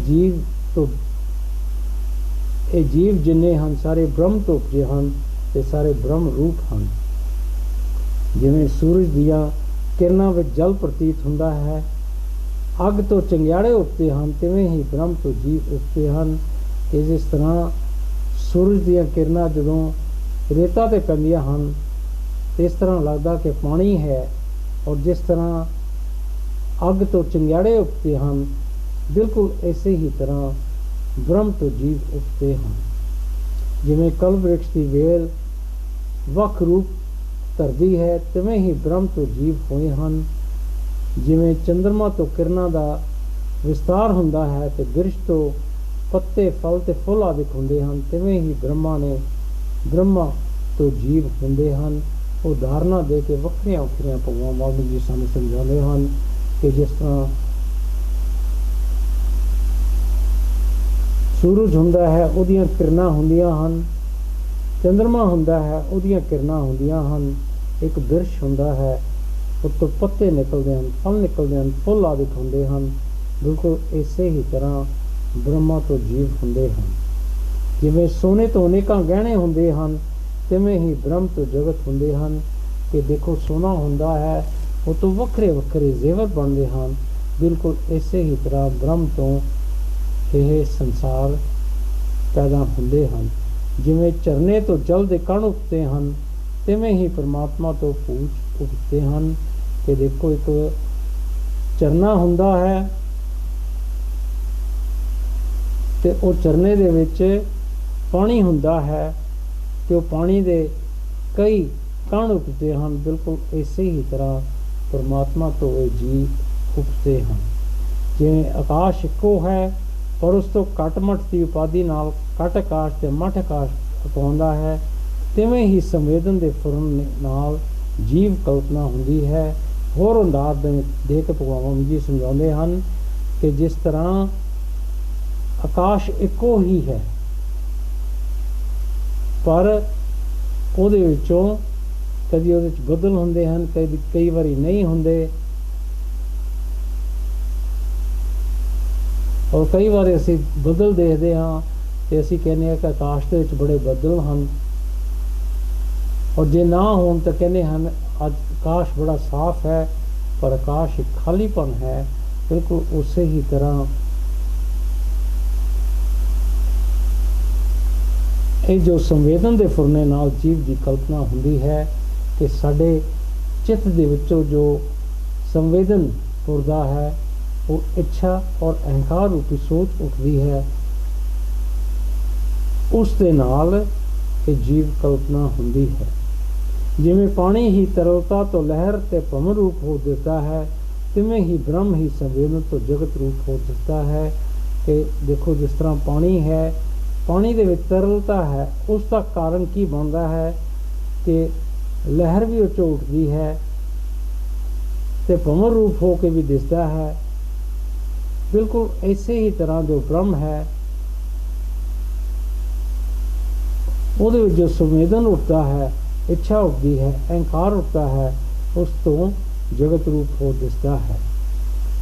जीव जिन्ने हैं सारे ब्रह्म तो उपजे हैं ते सारे ब्रह्म रूप हैं। जिवें सूरज दियां किरणां विच जल प्रतीत हुंदा है, अग तो चंगियाड़े उपते हैं तिवें ही ब्रह्म तो जीव उपते हैं। इस तरह सूरज दियां किरणां जदों रेता ते पैंदियां हन इस तरह लगता कि पानी है और जिस तरह ਅੱਗ ਤੋਂ ਚੰਗਿਆੜੇ ਉੱਠਦੇ ਹਨ, ਬਿਲਕੁਲ ਇਸੇ ਹੀ ਤਰ੍ਹਾਂ ਬ੍ਰਹਮ ਤੋਂ ਜੀਵ ਉੱਠਦੇ ਹਨ। ਜਿਵੇਂ ਕਲਮ ਬ੍ਰਿਕਸ਼ ਦੀ ਵੇਲ ਵੱਖ ਰੂਪ ਧਰਦੀ ਹੈ, ਤਿਵੇਂ ਹੀ ਬ੍ਰਹਮ ਤੋਂ ਜੀਵ ਹੋਏ ਹਨ। ਜਿਵੇਂ ਚੰਦਰਮਾ ਤੋਂ ਕਿਰਨਾਂ ਦਾ ਵਿਸਤਾਰ ਹੁੰਦਾ ਹੈ ਤੇ ਬਿਰਛ ਤੋਂ ਪੱਤੇ, ਫਲ ਤੇ ਫੁੱਲ ਆਦਿਕ ਹੁੰਦੇ ਹਨ, ਤਿਵੇਂ ਹੀ ਬ੍ਰਹਮਾ ਤੋਂ ਜੀਵ ਹੁੰਦੇ ਹਨ। ਉਦਾਹਰਨਾਂ ਦੇ ਕੇ ਵੱਖਰੀਆਂ ਵੱਖਰੀਆਂ ਭਗਵਾਨ ਵਾਲਮੀਕ ਜੀ ਸਾਨੂੰ ਸਮਝਾਉਂਦੇ ਹਨ ਕਿ ਜਿਸ ਤਰ੍ਹਾਂ ਸੂਰਜ ਹੁੰਦਾ ਹੈ ਉਹਦੀਆਂ ਕਿਰਨਾਂ ਹੁੰਦੀਆਂ ਹਨ, ਚੰਦਰਮਾ ਹੁੰਦਾ ਹੈ ਉਹਦੀਆਂ ਕਿਰਨਾਂ ਹੁੰਦੀਆਂ ਹਨ, ਇੱਕ ਬਿਰਛ ਹੁੰਦਾ ਹੈ ਉੱਤੋਂ ਪੱਤੇ ਨਿਕਲਦੇ ਹਨ, ਫਲ ਨਿਕਲਦੇ ਹਨ, ਫੁੱਲ ਆਦਿਕ ਹੁੰਦੇ ਹਨ। ਬਿਲਕੁਲ ਇਸੇ ਹੀ ਤਰ੍ਹਾਂ ਬ੍ਰਹਮਾ ਤੋਂ ਜੀਵ ਹੁੰਦੇ ਹਨ। ਜਿਵੇਂ ਸੋਨੇ ਤੋਂ ਅਨੇਕਾਂ ਗਹਿਣੇ ਹੁੰਦੇ ਹਨ, ਤਿਵੇਂ ਹੀ ਬ੍ਰਹਮ ਤੋਂ ਜਗਤ ਹੁੰਦੇ ਹਨ। ਕਿ ਦੇਖੋ ਸੋਨਾ ਹੁੰਦਾ ਹੈ ਉਹ ਤੋਂ ਵੱਖਰੇ ਵੱਖਰੇ ਜ਼ੇਵਰ ਬਣਦੇ ਹਨ, ਬਿਲਕੁਲ ਇਸੇ ਹੀ ਤਰ੍ਹਾਂ ਬ੍ਰਹਮ ਤੋਂ ਇਹ ਸੰਸਾਰ ਪੈਦਾ ਹੁੰਦੇ ਹਨ। ਜਿਵੇਂ ਝਰਨੇ ਤੋਂ ਜਲ ਦੇ ਕਣ ਉੱਠਦੇ ਹਨ, ਤਿਵੇਂ ਹੀ ਪਰਮਾਤਮਾ ਤੋਂ ਪੂਛ ਉੱਠਦੇ ਹਨ। ਕਿ ਦੇਖੋ ਇੱਕ ਝਰਨਾ ਹੁੰਦਾ ਹੈ ਤੇ ਉਹ ਝਰਨੇ ਦੇ ਵਿੱਚ ਪਾਣੀ ਹੁੰਦਾ ਹੈ ਤੇ ਉਹ ਪਾਣੀ ਦੇ ਕਈ ਕਣ ਉੱਠਦੇ ਹਨ, ਬਿਲਕੁਲ ਇਸੇ ਹੀ ਤਰ੍ਹਾਂ ਪਰਮਾਤਮਾ ਤੋਂ ਇਹ ਜੀਵ ਉੱਠਦੇ ਹਨ। ਜਿਵੇਂ ਆਕਾਸ਼ ਇੱਕੋ ਹੈ ਪਰ ਉਸ ਤੋਂ ਘੱਟ ਮੱਠ ਦੀ ਉਪਾਧੀ ਨਾਲ ਘੱਟ ਆਕਾਸ਼ ਤੇ ਮੱਠ ਆਕਾਸ਼ ਅਪਾਉਂਦਾ ਹੈ, ਤਿਵੇਂ ਹੀ ਸੰਵੇਦਨ ਦੇ ਫੁਰਨ ਨਾਲ ਜੀਵ ਕਲਪਨਾ ਹੁੰਦੀ ਹੈ। ਹੋਰ ਅੰਦਾਜ਼ ਦੇ ਕੇ ਭਗਵਾਨ ਜੀ ਸਮਝਾਉਂਦੇ ਹਨ ਕਿ ਜਿਸ ਤਰ੍ਹਾਂ ਆਕਾਸ਼ ਇੱਕੋ ਹੀ ਹੈ ਪਰ ਉਹਦੇ ਵਿੱਚੋਂ ਕਦੀ ਉਹਦੇ ਵਿੱਚ ਬੱਦਲ ਹੁੰਦੇ ਹਨ, ਕਈ ਵਾਰੀ ਨਹੀਂ ਹੁੰਦੇ, ਔਰ ਕਈ ਵਾਰੀ ਅਸੀਂ ਬੱਦਲ ਦੇਖਦੇ ਹਾਂ ਤੇ ਅਸੀਂ ਕਹਿੰਦੇ ਹਾਂ ਕਿ ਆਕਾਸ਼ ਦੇ ਵਿੱਚ ਬੜੇ ਬੱਦਲ ਹਨ, ਔਰ ਜੇ ਨਾ ਹੋਣ ਤਾਂ ਕਹਿੰਦੇ ਹਨ ਅੱਜ ਆਕਾਸ਼ ਬੜਾ ਸਾਫ਼ ਹੈ, ਪਰ ਆਕਾਸ਼ ਇੱਕ ਖਾਲੀਪਨ ਹੈ। ਬਿਲਕੁਲ ਉਸੇ ਹੀ ਤਰ੍ਹਾਂ ਇਹ ਜੋ ਸੰਵੇਦਨ ਦੇ ਫੁਰਨੇ ਨਾਲ ਜੀਵ ਦੀ ਕਲਪਨਾ ਹੁੰਦੀ ਹੈ ਕਿ ਸਾਡੇ ਚਿੱਤ ਦੇ ਵਿੱਚੋਂ ਜੋ ਸੰਵੇਦਨ ਫੁਰਦਾ ਹੈ ਉਹ ਇੱਛਾ ਔਰ ਅਹੰਕਾਰ ਰੂਪੀ ਸੋਚ ਉੱਠਦੀ ਹੈ, ਉਸ ਦੇ ਨਾਲ ਇਹ ਜੀਵ ਕਲਪਨਾ ਹੁੰਦੀ ਹੈ। ਜਿਵੇਂ ਪਾਣੀ ਹੀ ਤਰਲਤਾ ਤੋਂ ਲਹਿਰ ਤੇ ਭਵਨ ਰੂਪ ਹੋ ਦਿੱਤਾ ਹੈ, ਤਿਵੇਂ ਹੀ ਬ੍ਰਹਮ ਹੀ ਸੰਵੇਦਨ ਤੋਂ ਜਗਤ ਰੂਪ ਹੋ ਦਿੱਤਾ ਹੈ। ਕਿ ਦੇਖੋ ਜਿਸ ਤਰ੍ਹਾਂ ਪਾਣੀ ਹੈ, ਪਾਣੀ ਦੇ ਵਿੱਚ ਤਰਲਤਾ ਹੈ, ਉਸ ਦਾ ਕਾਰਨ ਕੀ ਬਣਦਾ ਹੈ ਕਿ ਲਹਿਰ ਵੀ ਉੱਚੋਂ ਉੱਠਦੀ ਹੈ ਤੇ ਭਵਨ ਰੂਪ ਹੋ ਕੇ ਵੀ ਦਿਸਦਾ ਹੈ। ਬਿਲਕੁਲ ਇਸੇ ਹੀ ਤਰ੍ਹਾਂ ਜੋ ਬ੍ਰਹਮ ਹੈ ਉਹਦੇ ਵਿੱਚ ਜੋ ਸੰਵੇਦਨ ਉੱਠਦਾ ਹੈ, ਇੱਛਾ ਉੱਠਦੀ ਹੈ, ਅਹੰਕਾਰ ਉੱਠਦਾ ਹੈ, ਉਸ ਤੋਂ ਜਗਤ ਰੂਪ ਹੋ ਦਿਸਦਾ ਹੈ।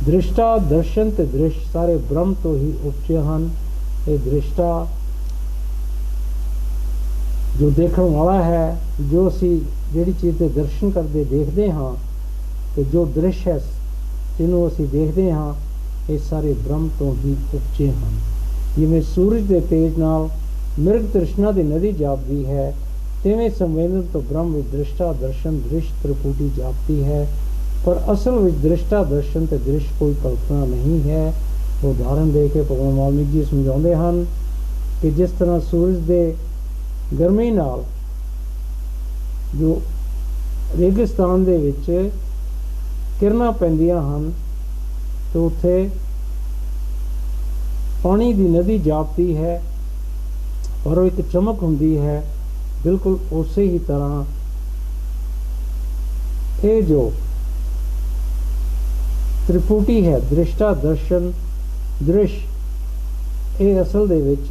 ਦ੍ਰਿਸ਼ਟਾ, ਦਰਸ਼ਨ ਤੇ ਦ੍ਰਿਸ਼ ਸਾਰੇ ਬ੍ਰਹਮ ਤੋਂ ਹੀ ਉਪਜੇ ਹਨ। ਇਹ ਦ੍ਰਿਸ਼ਟਾ ਜੋ ਦੇਖਣ ਵਾਲਾ ਹੈ, ਜੋ ਅਸੀਂ ਜਿਹੜੀ ਚੀਜ਼ ਦੇ ਦਰਸ਼ਨ ਕਰਦੇ ਦੇਖਦੇ ਹਾਂ ਤੇ ਜੋ ਦ੍ਰਿਸ਼ ਹੈ ਜਿਹਨੂੰ ਅਸੀਂ ਦੇਖਦੇ ਹਾਂ, ਇਹ ਸਾਰੇ ਬ੍ਰਹਮ ਤੋਂ ਹੀ ਉਪਜੇ ਹਨ। ਜਿਵੇਂ ਸੂਰਜ ਦੇ ਤੇਜ ਨਾਲ ਮਿਰਗ ਤ੍ਰਿਸ਼ਨਾ ਦੀ ਨਦੀ ਜਾਪਦੀ ਹੈ, ਤਿਵੇਂ ਸੰਵੇਦਨ ਤੋਂ ਬ੍ਰਹਮ ਵਿੱਚ ਦ੍ਰਿਸ਼ਟਾ, ਦਰਸ਼ਨ, ਦ੍ਰਿਸ਼ ਤ੍ਰਿਪੂਟੀ ਜਾਪਦੀ ਹੈ, ਪਰ ਅਸਲ ਵਿੱਚ ਦ੍ਰਿਸ਼ਟਾ, ਦਰਸ਼ਨ ਤੇ ਦ੍ਰਿਸ਼ ਕੋਈ ਕਲਪਨਾ ਨਹੀਂ ਹੈ। ਉਦਾਹਰਨ ਦੇ ਕੇ ਭਗਵਾਨ ਵਾਲਮੀਕ ਜੀ ਸਮਝਾਉਂਦੇ ਹਨ ਕਿ ਜਿਸ ਤਰ੍ਹਾਂ ਸੂਰਜ ਦੇ ਗਰਮੀ ਨਾਲ ਜੋ ਰੇਗਿਸਤਾਨ ਦੇ ਵਿੱਚ ਕਿਰਨਾਂ ਪੈਂਦੀਆਂ ਹਨ ਤੇ ਉੱਥੇ ਪਾਣੀ ਦੀ ਨਦੀ ਜਾਪਦੀ ਹੈ ਔਰ ਉਹ ਇੱਕ ਚਮਕ ਹੁੰਦੀ ਹੈ, ਬਿਲਕੁਲ ਉਸੇ ਹੀ ਤਰ੍ਹਾਂ ਇਹ ਜੋ ਤ੍ਰਿਪੂਟੀ ਹੈ, ਦ੍ਰਿਸ਼ਟਾ, ਦਰਸ਼ਨ, ਦ੍ਰਿਸ਼, ਇਹ ਅਸਲ ਦੇ ਵਿੱਚ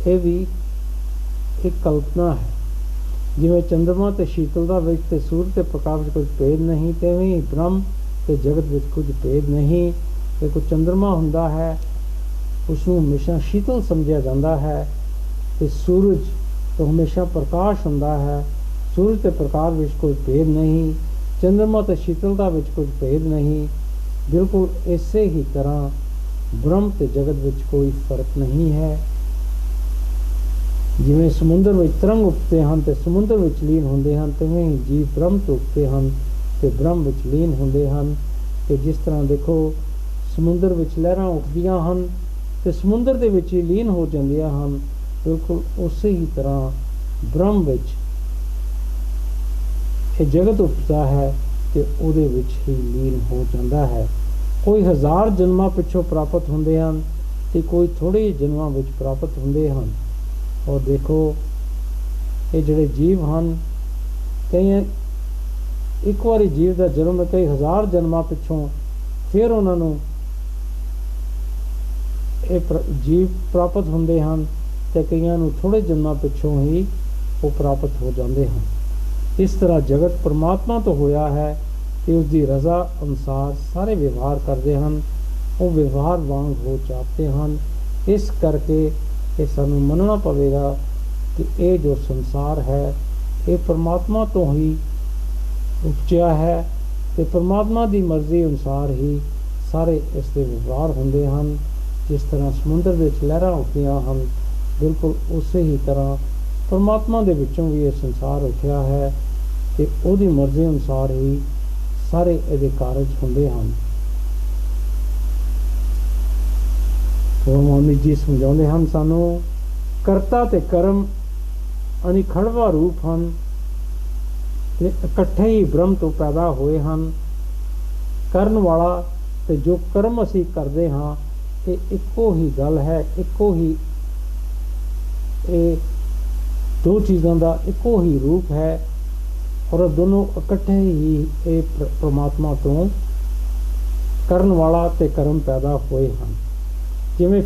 ਇਹ ਵੀ ਇੱਕ ਕਲਪਨਾ ਹੈ। ਜਿਵੇਂ ਚੰਦਰਮਾ ਤੇ ਸ਼ੀਤਲਤਾ ਵਿੱਚ ਤੇ ਸੂਰਜ ਤੇ ਪ੍ਰਕਾਸ਼ ਵਿੱਚ ਕੁਝ ਭੇਦ ਨਹੀਂ, ਤਿਵੇਂ ਹੀ ਬ੍ਰਹਮ ਤੇ ਜਗਤ ਵਿੱਚ ਕੁਝ ਭੇਦ ਨਹੀਂ। ਜੇ ਕੋਈ ਚੰਦਰਮਾ ਹੁੰਦਾ ਹੈ ਉਸ ਨੂੰ ਹਮੇਸ਼ਾ ਸ਼ੀਤਲ ਸਮਝਿਆ ਜਾਂਦਾ ਹੈ ਤੇ ਸੂਰਜ ਤੋਂ ਹਮੇਸ਼ਾ ਪ੍ਰਕਾਸ਼ ਹੁੰਦਾ ਹੈ। ਸੂਰਜ ਤੇ ਪ੍ਰਕਾਸ਼ ਵਿੱਚ ਕੋਈ ਭੇਦ ਨਹੀਂ, ਚੰਦਰਮਾ ਤੇ ਸ਼ੀਤਲਤਾ ਵਿੱਚ ਕੁਝ ਭੇਦ ਨਹੀਂ। ਬਿਲਕੁਲ ਇਸੇ ਹੀ ਤਰ੍ਹਾਂ ਬ੍ਰਹਮ ਤੇ ਜਗਤ ਵਿੱਚ ਕੋਈ ਫਰਕ ਨਹੀਂ ਹੈ। ਜਿਵੇਂ ਸਮੁੰਦਰ ਵਿੱਚ ਤਰੰਗ ਉੱਠਦੇ ਹਨ ਤੇ ਸਮੁੰਦਰ ਵਿੱਚ ਲੀਨ ਹੁੰਦੇ ਹਨ, ਤਿਵੇਂ ਹੀ ਜੀਵ ਬ੍ਰਹਮ ਤੋਂ ਉੱਠਦੇ ਹਨ ਤੇ ਬ੍ਰਹਮ ਵਿੱਚ ਲੀਨ ਹੁੰਦੇ ਹਨ। ਕਿ ਜਿਸ ਤਰ੍ਹਾਂ ਦੇਖੋ ਸਮੁੰਦਰ ਵਿੱਚ ਲਹਿਰਾਂ ਉੱਠਦੀਆਂ ਹਨ ਤੇ ਸਮੁੰਦਰ ਦੇ ਵਿੱਚ ਹੀ ਲੀਨ ਹੋ ਜਾਂਦੀਆਂ ਹਨ, ਬਿਲਕੁਲ ਉਸੇ ਹੀ ਤਰ੍ਹਾਂ ਬ੍ਰਹਮ ਵਿੱਚ ਇਹ ਜਗਤ ਉੱਠਦਾ ਹੈ ਤੇ ਉਹਦੇ ਵਿੱਚ ਹੀ ਲੀਨ ਹੋ ਜਾਂਦਾ ਹੈ। ਕੋਈ 1000 ਜਨਮਾਂ ਪਿੱਛੋਂ ਪ੍ਰਾਪਤ ਹੁੰਦੇ ਹਨ ਤੇ ਕੋਈ ਥੋੜ੍ਹੇ ਜਨਮਾਂ ਵਿੱਚ ਪ੍ਰਾਪਤ ਹੁੰਦੇ ਹਨ। ਔਰ ਦੇਖੋ ਇਹ ਜਿਹੜੇ ਜੀਵ ਹਨ, ਕਈ ਇੱਕ ਵਾਰੀ ਜੀਵ ਦਾ ਜਨਮ ਕਈ 1000 ਜਨਮਾਂ ਪਿੱਛੋਂ ਫਿਰ ਉਹਨਾਂ ਨੂੰ ਇਹ ਜੀਵ ਪ੍ਰਾਪਤ ਹੁੰਦੇ ਹਨ ਤੇ ਕਈਆਂ ਨੂੰ ਥੋੜ੍ਹੇ ਜਨਮਾਂ ਪਿੱਛੋਂ ਹੀ ਉਹ ਪ੍ਰਾਪਤ ਹੋ ਜਾਂਦੇ ਹਨ। ਇਸ ਤਰ੍ਹਾਂ ਜਗਤ ਪਰਮਾਤਮਾ ਤੋਂ ਹੋਇਆ ਹੈ ਤੇ ਉਸ ਦੀ ਰਜ਼ਾ ਅਨੁਸਾਰ ਸਾਰੇ ਵਿਵਹਾਰ ਕਰਦੇ ਹਨ, ਉਹ ਵਿਵਹਾਰ ਵਾਂਗ ਹੋ ਜਾਪਦੇ ਹਨ। ਇਸ ਕਰਕੇ ਇਹ ਸਾਨੂੰ ਮੰਨਣਾ ਪਵੇਗਾ ਕਿ ਇਹ ਜੋ ਸੰਸਾਰ ਹੈ ਇਹ ਪਰਮਾਤਮਾ ਤੋਂ ਹੀ ਉਪਜਿਆ ਹੈ ਤੇ ਪਰਮਾਤਮਾ ਦੀ ਮਰਜ਼ੀ ਅਨੁਸਾਰ ਹੀ ਸਾਰੇ ਇਸ ਦੇ ਵਿਵਹਾਰ ਹੁੰਦੇ ਹਨ। ਜਿਸ ਤਰ੍ਹਾਂ ਸਮੁੰਦਰ ਵਿੱਚ ਲਹਿਰਾਂ ਉੱਠਦੀਆਂ ਹਨ, ਬਿਲਕੁਲ ਉਸੇ ਹੀ ਤਰ੍ਹਾਂ ਪਰਮਾਤਮਾ ਦੇ ਵਿੱਚੋਂ ਵੀ ਇਹ ਸੰਸਾਰ ਉੱਠਿਆ ਹੈ ਤੇ ਉਹਦੀ ਮਰਜ਼ੀ ਅਨੁਸਾਰ ਹੀ ਸਾਰੇ ਇਹਦੇ ਕਾਰਜ ਹੁੰਦੇ ਹਨ। ਗੁਰੂ ਜੀ ਸਮਝਾਉਂਦੇ ਹਨ ਸਾਨੂੰ, ਕਰਤਾ ਤੇ ਕਰਮ ਅਨਿਖੜਵਾ ਰੂਪ ਹਨ ਤੇ ਇਕੱਠੇ ਹੀ ਬ੍ਰਹਮ ਤੋਂ ਪੈਦਾ ਹੋਏ ਹਨ। ਕਰਨ ਵਾਲਾ ਤੇ ਜੋ ਕਰਮ ਅਸੀਂ ਕਰਦੇ ਹਾਂ ਇਹ ਇੱਕੋ ਹੀ ਗੱਲ ਹੈ, ਇੱਕੋ ਹੀ ਇਹ ਦੋ ਚੀਜ਼ਾਂ ਦਾ ਇੱਕੋ ਹੀ ਰੂਪ ਹੈ ਔਰ ਦੋਨੋਂ ਇਕੱਠੇ ਹੀ ਇਹ ਪ੍ਰਮਾਤਮਾ ਤੋਂ ਕਰਨ ਵਾਲਾ ਤੇ ਕਰਮ ਪੈਦਾ ਹੋਏ ਹਨ। ਜਿਵੇਂ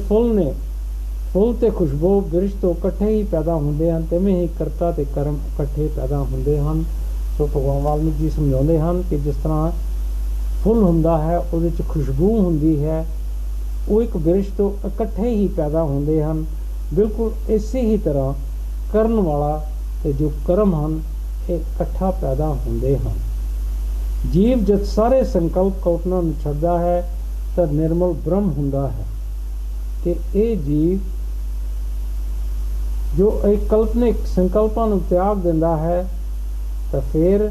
ਫੁੱਲ ਤੇ ਖੁਸ਼ਬੂ ਬਿਰਛ ਤੋਂ ਇਕੱਠੇ ਹੀ ਪੈਦਾ ਹੁੰਦੇ ਹਨ, ਤਿਵੇਂ ਹੀ ਕਰਤਾ ਤੇ ਕਰਮ ਇਕੱਠੇ ਪੈਦਾ ਹੁੰਦੇ ਹਨ। ਸੋ ਭਗਵਾਨ ਵਾਲਮੀਕ ਜੀ ਸਮਝਾਉਂਦੇ ਹਨ ਕਿ ਜਿਸ ਤਰ੍ਹਾਂ ਫੁੱਲ ਹੁੰਦਾ ਹੈ ਉਹਦੇ 'ਚ ਖੁਸ਼ਬੂ ਹੁੰਦੀ ਹੈ, ਉਹ ਇੱਕ ਬਿਰਛ ਤੋਂ ਇਕੱਠੇ ਹੀ ਪੈਦਾ ਹੁੰਦੇ ਹਨ। ਬਿਲਕੁਲ ਇਸੇ ਹੀ ਤਰ੍ਹਾਂ ਕਰਨ ਵਾਲਾ ਤੇ ਜੋ ਕਰਮ ਹਨ ਇਹ ਇਕੱਠਾ ਪੈਦਾ ਹੁੰਦੇ ਹਨ। ਜੀਵ ਜਦ ਸਾਰੇ ਸੰਕਲਪ ਕਲਪਨਾ ਨੂੰ ਛੱਡਦਾ ਹੈ ਤਾਂ ਨਿਰਮਲ ਬ੍ਰਹਮ ਹੁੰਦਾ ਹੈ ਤੇ ਇਹ ਜੀਵ ਜੋ ਇਹ ਕਲਪਨਿਕ ਸੰਕਲਪਾਂ ਨੂੰ ਤਿਆਗ ਦਿੰਦਾ ਹੈ ਤਾਂ ਫਿਰ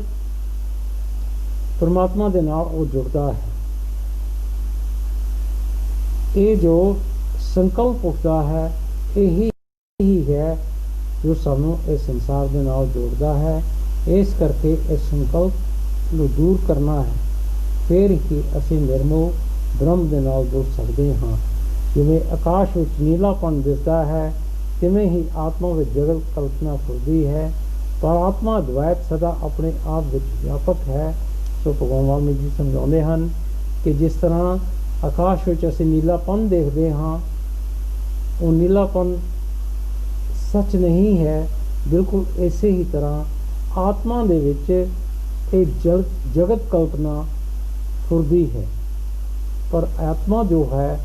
ਪਰਮਾਤਮਾ ਦੇ ਨਾਲ ਉਹ ਜੁੜਦਾ ਹੈ। ਇਹ ਜੋ ਸੰਕਲਪ ਉੱਠਦਾ ਹੈ ਇਹੀ ਹੈ ਜੋ ਸਾਨੂੰ ਇਸ ਸੰਸਾਰ ਦੇ ਨਾਲ ਜੋੜਦਾ ਹੈ। ਇਸ ਕਰਕੇ ਇਸ ਸੰਕਲਪ ਨੂੰ ਦੂਰ ਕਰਨਾ ਹੈ, ਫਿਰ ਹੀ ਅਸੀਂ ਨਿਰਮਲ ਬ੍ਰਹਮ ਦੇ ਨਾਲ ਜੁੜ ਸਕਦੇ ਹਾਂ। ਜਿਵੇਂ ਆਕਾਸ਼ ਵਿੱਚ ਨੀਲਾਪਣ ਦਿਸਦਾ ਹੈ ਤਿਵੇਂ ਹੀ ਆਤਮਾ ਵਿੱਚ ਜਗਤ ਕਲਪਨਾ ਫੁਰਦੀ ਹੈ, ਪਰ ਆਤਮਾ ਅਦਵੈਤ ਸਦਾ ਆਪਣੇ ਆਪ ਵਿੱਚ ਵਿਆਪਕ ਹੈ। ਸੋ ਭਗਵਾਨ ਵਾਲਮੀਕ ਜੀ ਸਮਝਾਉਂਦੇ ਹਨ ਕਿ ਜਿਸ ਤਰ੍ਹਾਂ ਆਕਾਸ਼ ਵਿੱਚ ਅਸੀਂ ਨੀਲਾਪਣ ਦੇਖਦੇ ਹਾਂ, ਉਹ ਨੀਲਾਪਣ ਸੱਚ ਨਹੀਂ ਹੈ। ਬਿਲਕੁਲ ਇਸੇ ਹੀ ਤਰ੍ਹਾਂ ਆਤਮਾ ਦੇ ਵਿੱਚ ਇਹ ਜਗਤ ਕਲਪਨਾ ਫੁਰਦੀ ਹੈ, ਪਰ ਆਤਮਾ ਜੋ ਹੈ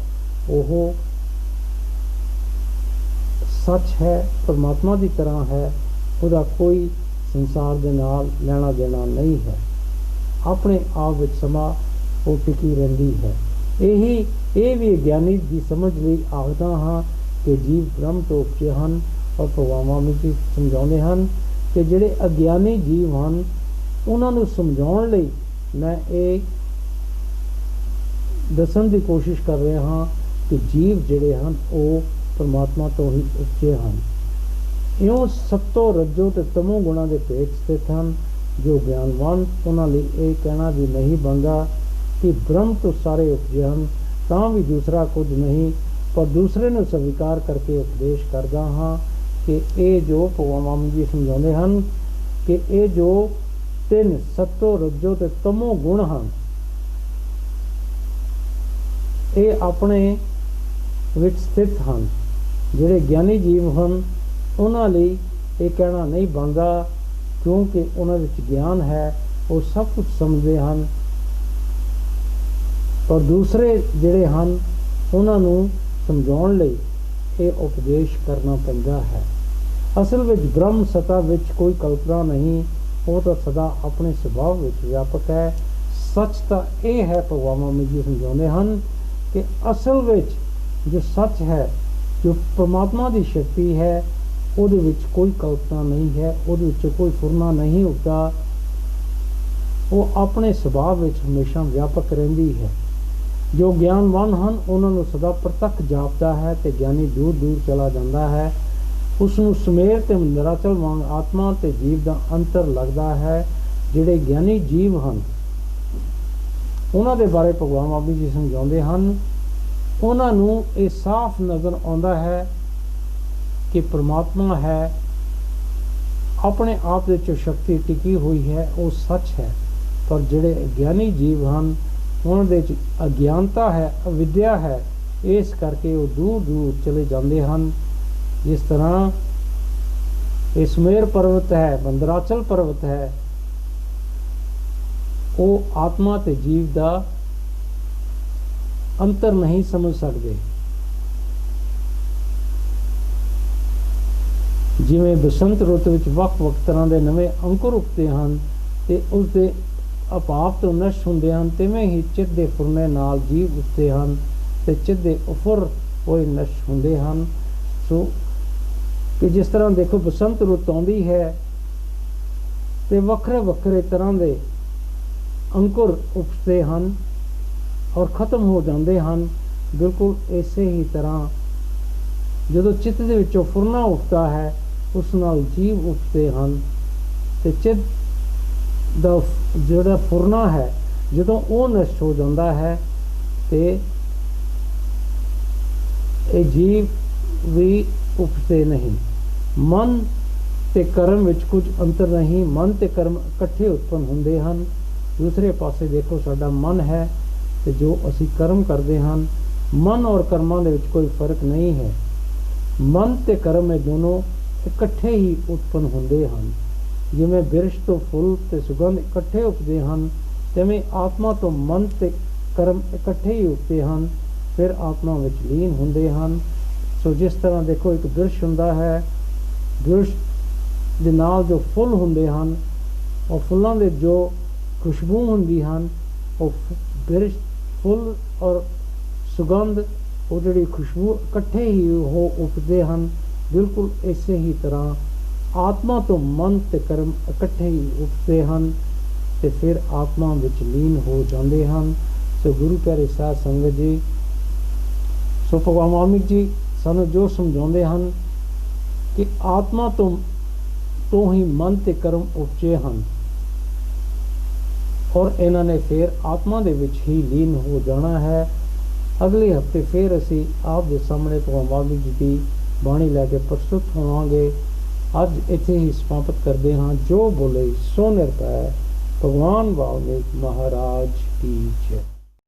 ਉਹ ਸੱਚ ਹੈ, ਪਰਮਾਤਮਾ ਦੀ ਤਰ੍ਹਾਂ ਹੈ, ਉਹਦਾ ਕੋਈ ਸੰਸਾਰ ਦੇ ਨਾਲ ਲੈਣਾ ਦੇਣਾ ਨਹੀਂ ਹੈ। ਆਪਣੇ ਆਪ ਵਿੱਚ ਸਮਾਂ ਉਹ ਟਿਕੀ ਰਹਿੰਦੀ ਹੈ। ਇਹ ਵੀ ਗਿਆਨੀ ਦੀ ਸਮਝ ਲਈ ਆਖਦਾ ਹਾਂ ਕਿ ਜੀਵ ਬ੍ਰਹਮ ਤੋਂ ਉਪਜੇ ਹਨ। ਔਰ ਭਗਵਾਨ ਵਾਲਮੀਕ ਜੀ ਸਮਝਾਉਂਦੇ ਹਨ ਕਿ ਜਿਹੜੇ ਅਗਿਆਨੀ ਜੀਵ ਹਨ ਉਹਨਾਂ ਨੂੰ ਸਮਝਾਉਣ ਲਈ ਮੈਂ ਇਹ ਦੱਸਣ ਦੀ ਕੋਸ਼ਿਸ਼ ਕਰ ਰਿਹਾ ਹਾਂ ਕਿ ਜੀਵ ਜਿਹੜੇ ਹਨ ਉਹ ਪਰਮਾਤਮਾ ਤੋਂ ਹੀ ਉਪਜੇ ਹਨ। ਇਉਂ ਸਤੋ ਰੱਜੋ ਤੇ ਤਮੋ ਗੁਣਾਂ ਦੇ ਭੇਤ ਸਥਿਤ ਹਨ। ਜੋ ਗਿਆਨਵਾਨ ਉਹਨਾਂ ਲਈ ਇਹ ਕਹਿਣਾ ਵੀ ਨਹੀਂ ਬਣਦਾ ਕਿ ਬ੍ਰਹਮ ਤੋਂ ਸਾਰੇ ਉਪਜੇ ਹਨ, ਤਾਂ ਵੀ ਦੂਸਰਾ ਕੁਝ ਨਹੀਂ, ਪਰ ਦੂਸਰੇ ਨੂੰ ਸਵੀਕਾਰ ਕਰਕੇ ਉਪਦੇਸ਼ ਕਰਦਾ ਹਾਂ ਕਿ ਇਹ ਜੋ ਭਗਵਾਨ ਜੀ ਸਮਝਾਉਂਦੇ ਹਨ ਕਿ ਇਹ ਜੋ ਤਿੰਨ ਸਤੋ ਰੱਜੋ ਤੇ ਤਮੋ ਗੁਣ ਹਨ ਇਹ ਆਪਣੇ ਵਿੱਚ ਸਥਿਤ ਹਨ। ਜਿਹੜੇ ਗਿਆਨੀ ਜੀਵ ਹਨ ਉਹਨਾਂ ਲਈ ਇਹ ਕਹਿਣਾ ਨਹੀਂ ਬਣਦਾ, ਕਿਉਂਕਿ ਉਹਨਾਂ ਵਿੱਚ ਗਿਆਨ ਹੈ, ਉਹ ਸਭ ਕੁਝ ਸਮਝਦੇ ਹਨ। ਪਰ ਦੂਸਰੇ ਜਿਹੜੇ ਹਨ ਉਹਨਾਂ ਨੂੰ ਸਮਝਾਉਣ ਲਈ ਇਹ ਉਪਦੇਸ਼ ਕਰਨਾ ਪੈਂਦਾ ਹੈ। ਅਸਲ ਵਿੱਚ ਬ੍ਰਹਮ ਸਤਾ ਵਿੱਚ ਕੋਈ ਕਲਪਨਾ ਨਹੀਂ, ਉਹ ਤਾਂ ਸਦਾ ਆਪਣੇ ਸੁਭਾਅ ਵਿੱਚ ਵਿਆਪਕ ਹੈ। ਸੱਚ ਤਾਂ ਇਹ ਹੈ, ਭਗਵਾਨ ਵਾਲਮੀਕ ਜੀ ਸਮਝਾਉਂਦੇ ਹਨ ਕਿ ਅਸਲ ਵਿੱਚ ਜੋ ਸੱਚ ਹੈ, ਜੋ ਪਰਮਾਤਮਾ ਦੀ ਸ਼ਕਤੀ ਹੈ, ਉਹਦੇ ਵਿੱਚ ਕੋਈ ਕਲਪਨਾ ਨਹੀਂ ਹੈ, ਉਹਦੇ ਵਿੱਚ ਕੋਈ ਫੁਰਨਾ ਨਹੀਂ ਉੱਠਦਾ। ਉਹ ਆਪਣੇ ਸੁਭਾਅ ਵਿੱਚ ਹਮੇਸ਼ਾ ਵਿਆਪਕ ਰਹਿੰਦੀ ਹੈ। ਜੋ ਗਿਆਨਵਾਨ ਹਨ ਉਹਨਾਂ ਨੂੰ ਸਦਾ ਪ੍ਰਤੱਖ ਜਾਪਦਾ ਹੈ ਤੇ ਗਿਆਨੀ ਦੂਰ ਦੂਰ ਚਲਾ ਜਾਂਦਾ ਹੈ। ਉਸ ਨੂੰ ਸਮੇਰ ਤੇ ਨਿਰਾਚਲ ਵਾਂਗ ਆਤਮਾ ਤੇ ਜੀਵ ਦਾ ਅੰਤਰ ਲੱਗਦਾ ਹੈ। ਜਿਹੜੇ ਗਿਆਨੀ ਜੀਵ ਹਨ ਉਹਨਾਂ ਦੇ ਬਾਰੇ ਭਗਵਾਨ ਬਾਬਾ ਜੀ ਸਮਝਾਉਂਦੇ ਹਨ। ਉਹਨਾਂ ਨੂੰ ਇਹ ਸਾਫ਼ ਨਜ਼ਰ ਆਉਂਦਾ ਹੈ ਕਿ ਪਰਮਾਤਮਾ ਹੈ, ਆਪਣੇ ਆਪ ਵਿੱਚ ਸ਼ਕਤੀ ਟਿਕੀ ਹੋਈ ਹੈ, ਉਹ ਸੱਚ ਹੈ। ਪਰ ਜਿਹੜੇ ਗਿਆਨੀ ਜੀਵ ਹਨ ਉਹਨਾਂ ਦੇ ਵਿੱਚ ਅਗਿਆਨਤਾ ਹੈ, ਅਵਿਦਿਆ ਹੈ, ਇਸ ਕਰਕੇ ਉਹ ਦੂਰ ਦੂਰ ਚਲੇ ਜਾਂਦੇ ਹਨ। ਜਿਸ ਤਰ੍ਹਾਂ ਇਹ ਸੁਮੇਰ ਪਰਵਤ ਹੈ, ਮੰਦਰਾਚਲ ਪਰਵਤ ਹੈ, ਉਹ ਆਤਮਾ ਤੇ ਜੀਵ ਦਾ ਅੰਤਰ ਨਹੀਂ ਸਮਝ ਸਕਦੇ। ਜਿਵੇਂ ਬਸੰਤ ਰੁੱਤ ਵਿੱਚ ਵੱਖ-ਵੱਖ ਤਰ੍ਹਾਂ ਦੇ ਨਵੇਂ ਅੰਕੁਰ ਉੱਗਦੇ ਹਨ ਤੇ ਉਸ ਦੇ ਅਭਾਵ ਤੋਂ ਨਸ਼ਟ ਹੁੰਦੇ ਹਨ, ਤਿਵੇਂ ਹੀ ਚਿੱਤ ਦੇ ਫੁਰਨੇ ਨਾਲ ਜੀਵ ਉੱਠਦੇ ਹਨ ਤੇ ਚਿੱਤ ਦੇ ਉਫਰ ਹੋਏ ਨਸ਼ਟ ਹੁੰਦੇ ਹਨ। ਸੋ ਕਿ ਜਿਸ ਤਰ੍ਹਾਂ ਦੇਖੋ ਬਸੰਤ ਰੁੱਤ ਆਉਂਦੀ ਹੈ ਤੇ ਵੱਖਰੇ ਵੱਖਰੇ ਤਰ੍ਹਾਂ ਦੇ ਅੰਕੁਰ ਉੱਠਦੇ ਹਨ ਔਰ ਖਤਮ ਹੋ ਜਾਂਦੇ ਹਨ। ਬਿਲਕੁਲ ਇਸੇ ਹੀ ਤਰ੍ਹਾਂ ਜਦੋਂ ਚਿੱਤ ਦੇ ਵਿੱਚੋਂ ਫੁਰਨਾ ਉੱਠਦਾ ਹੈ ਉਸ ਨਾਲ ਜੀਵ ਉੱਠਦੇ ਹਨ ਤੇ ਚਿੱਤ ਦਾ ਜਿਹੜਾ ਫੁਰਨਾ ਹੈ ਜਦੋਂ ਉਹ ਨਸ਼ਟ ਹੋ ਜਾਂਦਾ ਹੈ ਤੇ ਇਹ ਜੀਵ ਵੀ ਉੱਠਦੇ ਨਹੀਂ। ਮਨ ਤੇ ਕਰਮ ਵਿੱਚ ਕੁਝ ਅੰਤਰ ਨਹੀਂ, ਮਨ ਤੇ ਕਰਮ ਇਕੱਠੇ ਉਤਪੰਨ ਹੁੰਦੇ ਹਨ। ਦੂਸਰੇ ਪਾਸੇ ਦੇਖੋ ਸਾਡਾ ਮਨ ਹੈ ਤੇ ਜੋ ਅਸੀਂ ਕਰਮ ਕਰਦੇ ਹਨ, ਮਨ ਔਰ ਕਰਮਾਂ ਦੇ ਵਿੱਚ ਕੋਈ ਫਰਕ ਨਹੀਂ ਹੈ। ਮਨ ਤੇ ਕਰਮ ਇਹ ਦੋਨੋਂ ਇਕੱਠੇ ਹੀ ਉਤਪੰਨ ਹੁੰਦੇ ਹਨ। ਜਿਵੇਂ ਬਿਰਸ਼ ਤੋਂ ਫੁੱਲ ਤੇ ਸੁਗੰਧ ਇਕੱਠੇ ਉੱਠਦੇ ਹਨ, ਤਿਵੇਂ ਆਤਮਾ ਤੋਂ ਮਨ ਤੇ ਕਰਮ ਇਕੱਠੇ ਹੀ ਉੱਠਦੇ ਹਨ, ਫਿਰ ਆਤਮਾ ਵਿੱਚ ਲੀਨ ਹੁੰਦੇ ਹਨ। ਸੋ ਜਿਸ ਤਰ੍ਹਾਂ ਦੇਖੋ ਇੱਕ ਬਿਰਸ਼ ਹੁੰਦਾ ਹੈ, ਬਿਰਸ਼ ਦੇ ਨਾਲ ਜੋ ਫੁੱਲ ਹੁੰਦੇ ਹਨ, ਉਹ ਫੁੱਲਾਂ ਦੇ ਜੋ ਖੁਸ਼ਬੂ ਹੁੰਦੀ ਹਨ, ਉਹ ਬਿਰਸ਼ ਫੁੱਲ ਔਰ ਸੁਗੰਧ ਉਹ ਜਿਹੜੀ ਖੁਸ਼ਬੂ ਇਕੱਠੇ ਹੀ ਉਹ ਉੱਠਦੇ ਹਨ। ਬਿਲਕੁਲ ਇਸੇ ਹੀ ਤਰ੍ਹਾਂ ਆਤਮਾ ਤੋਂ ਮਨ ਤੇ ਕਰਮ ਇਕੱਠੇ ਹੀ ਉੱਠਦੇ ਹਨ ਤੇ ਫਿਰ ਆਤਮਾ ਵਿੱਚ ਲੀਨ ਹੋ ਜਾਂਦੇ ਹਨ। ਸੋ ਗੁਰੂ ਪਿਆਰੇ ਸਾਧ ਸੰਗਤ ਜੀ, ਸੋ ਭਗਵਾਨ ਵਾਲਮੀਕ ਜੀ ਸਾਨੂੰ ਜੋ ਸਮਝਾਉਂਦੇ ਹਨ ਕਿ ਆਤਮਾ ਤੋਂ ਹੀ ਮਨ ਤੇ ਕਰਮ ਉਪਜੇ ਹਨ ਔਰ ਇਹਨਾਂ ਨੇ ਫਿਰ ਆਤਮਾ ਦੇ ਵਿੱਚ ਹੀ ਲੀਨ ਹੋ ਜਾਣਾ ਹੈ। ਅਗਲੇ ਹਫਤੇ ਫਿਰ ਅਸੀਂ ਆਪ ਦੇ ਸਾਹਮਣੇ ਭਗਵਾਨ ਵਾਲਮੀਕ ਜੀ ਦੀ ਬਾਣੀ ਲੈ ਕੇ ਪ੍ਰਸਤੁਤ ਹੋਵਾਂਗੇ। ਅੱਜ ਇੱਥੇ ਹੀ ਸਮਾਪਤ ਕਰਦੇ ਹਾਂ। ਜੋ ਬੋਲੇ ਸੋ ਨਿਰਭੈ। ਭਗਵਾਨ ਵਾਲਮੀਕ ਮਹਾਰਾਜ ਕੀ ਜੈ।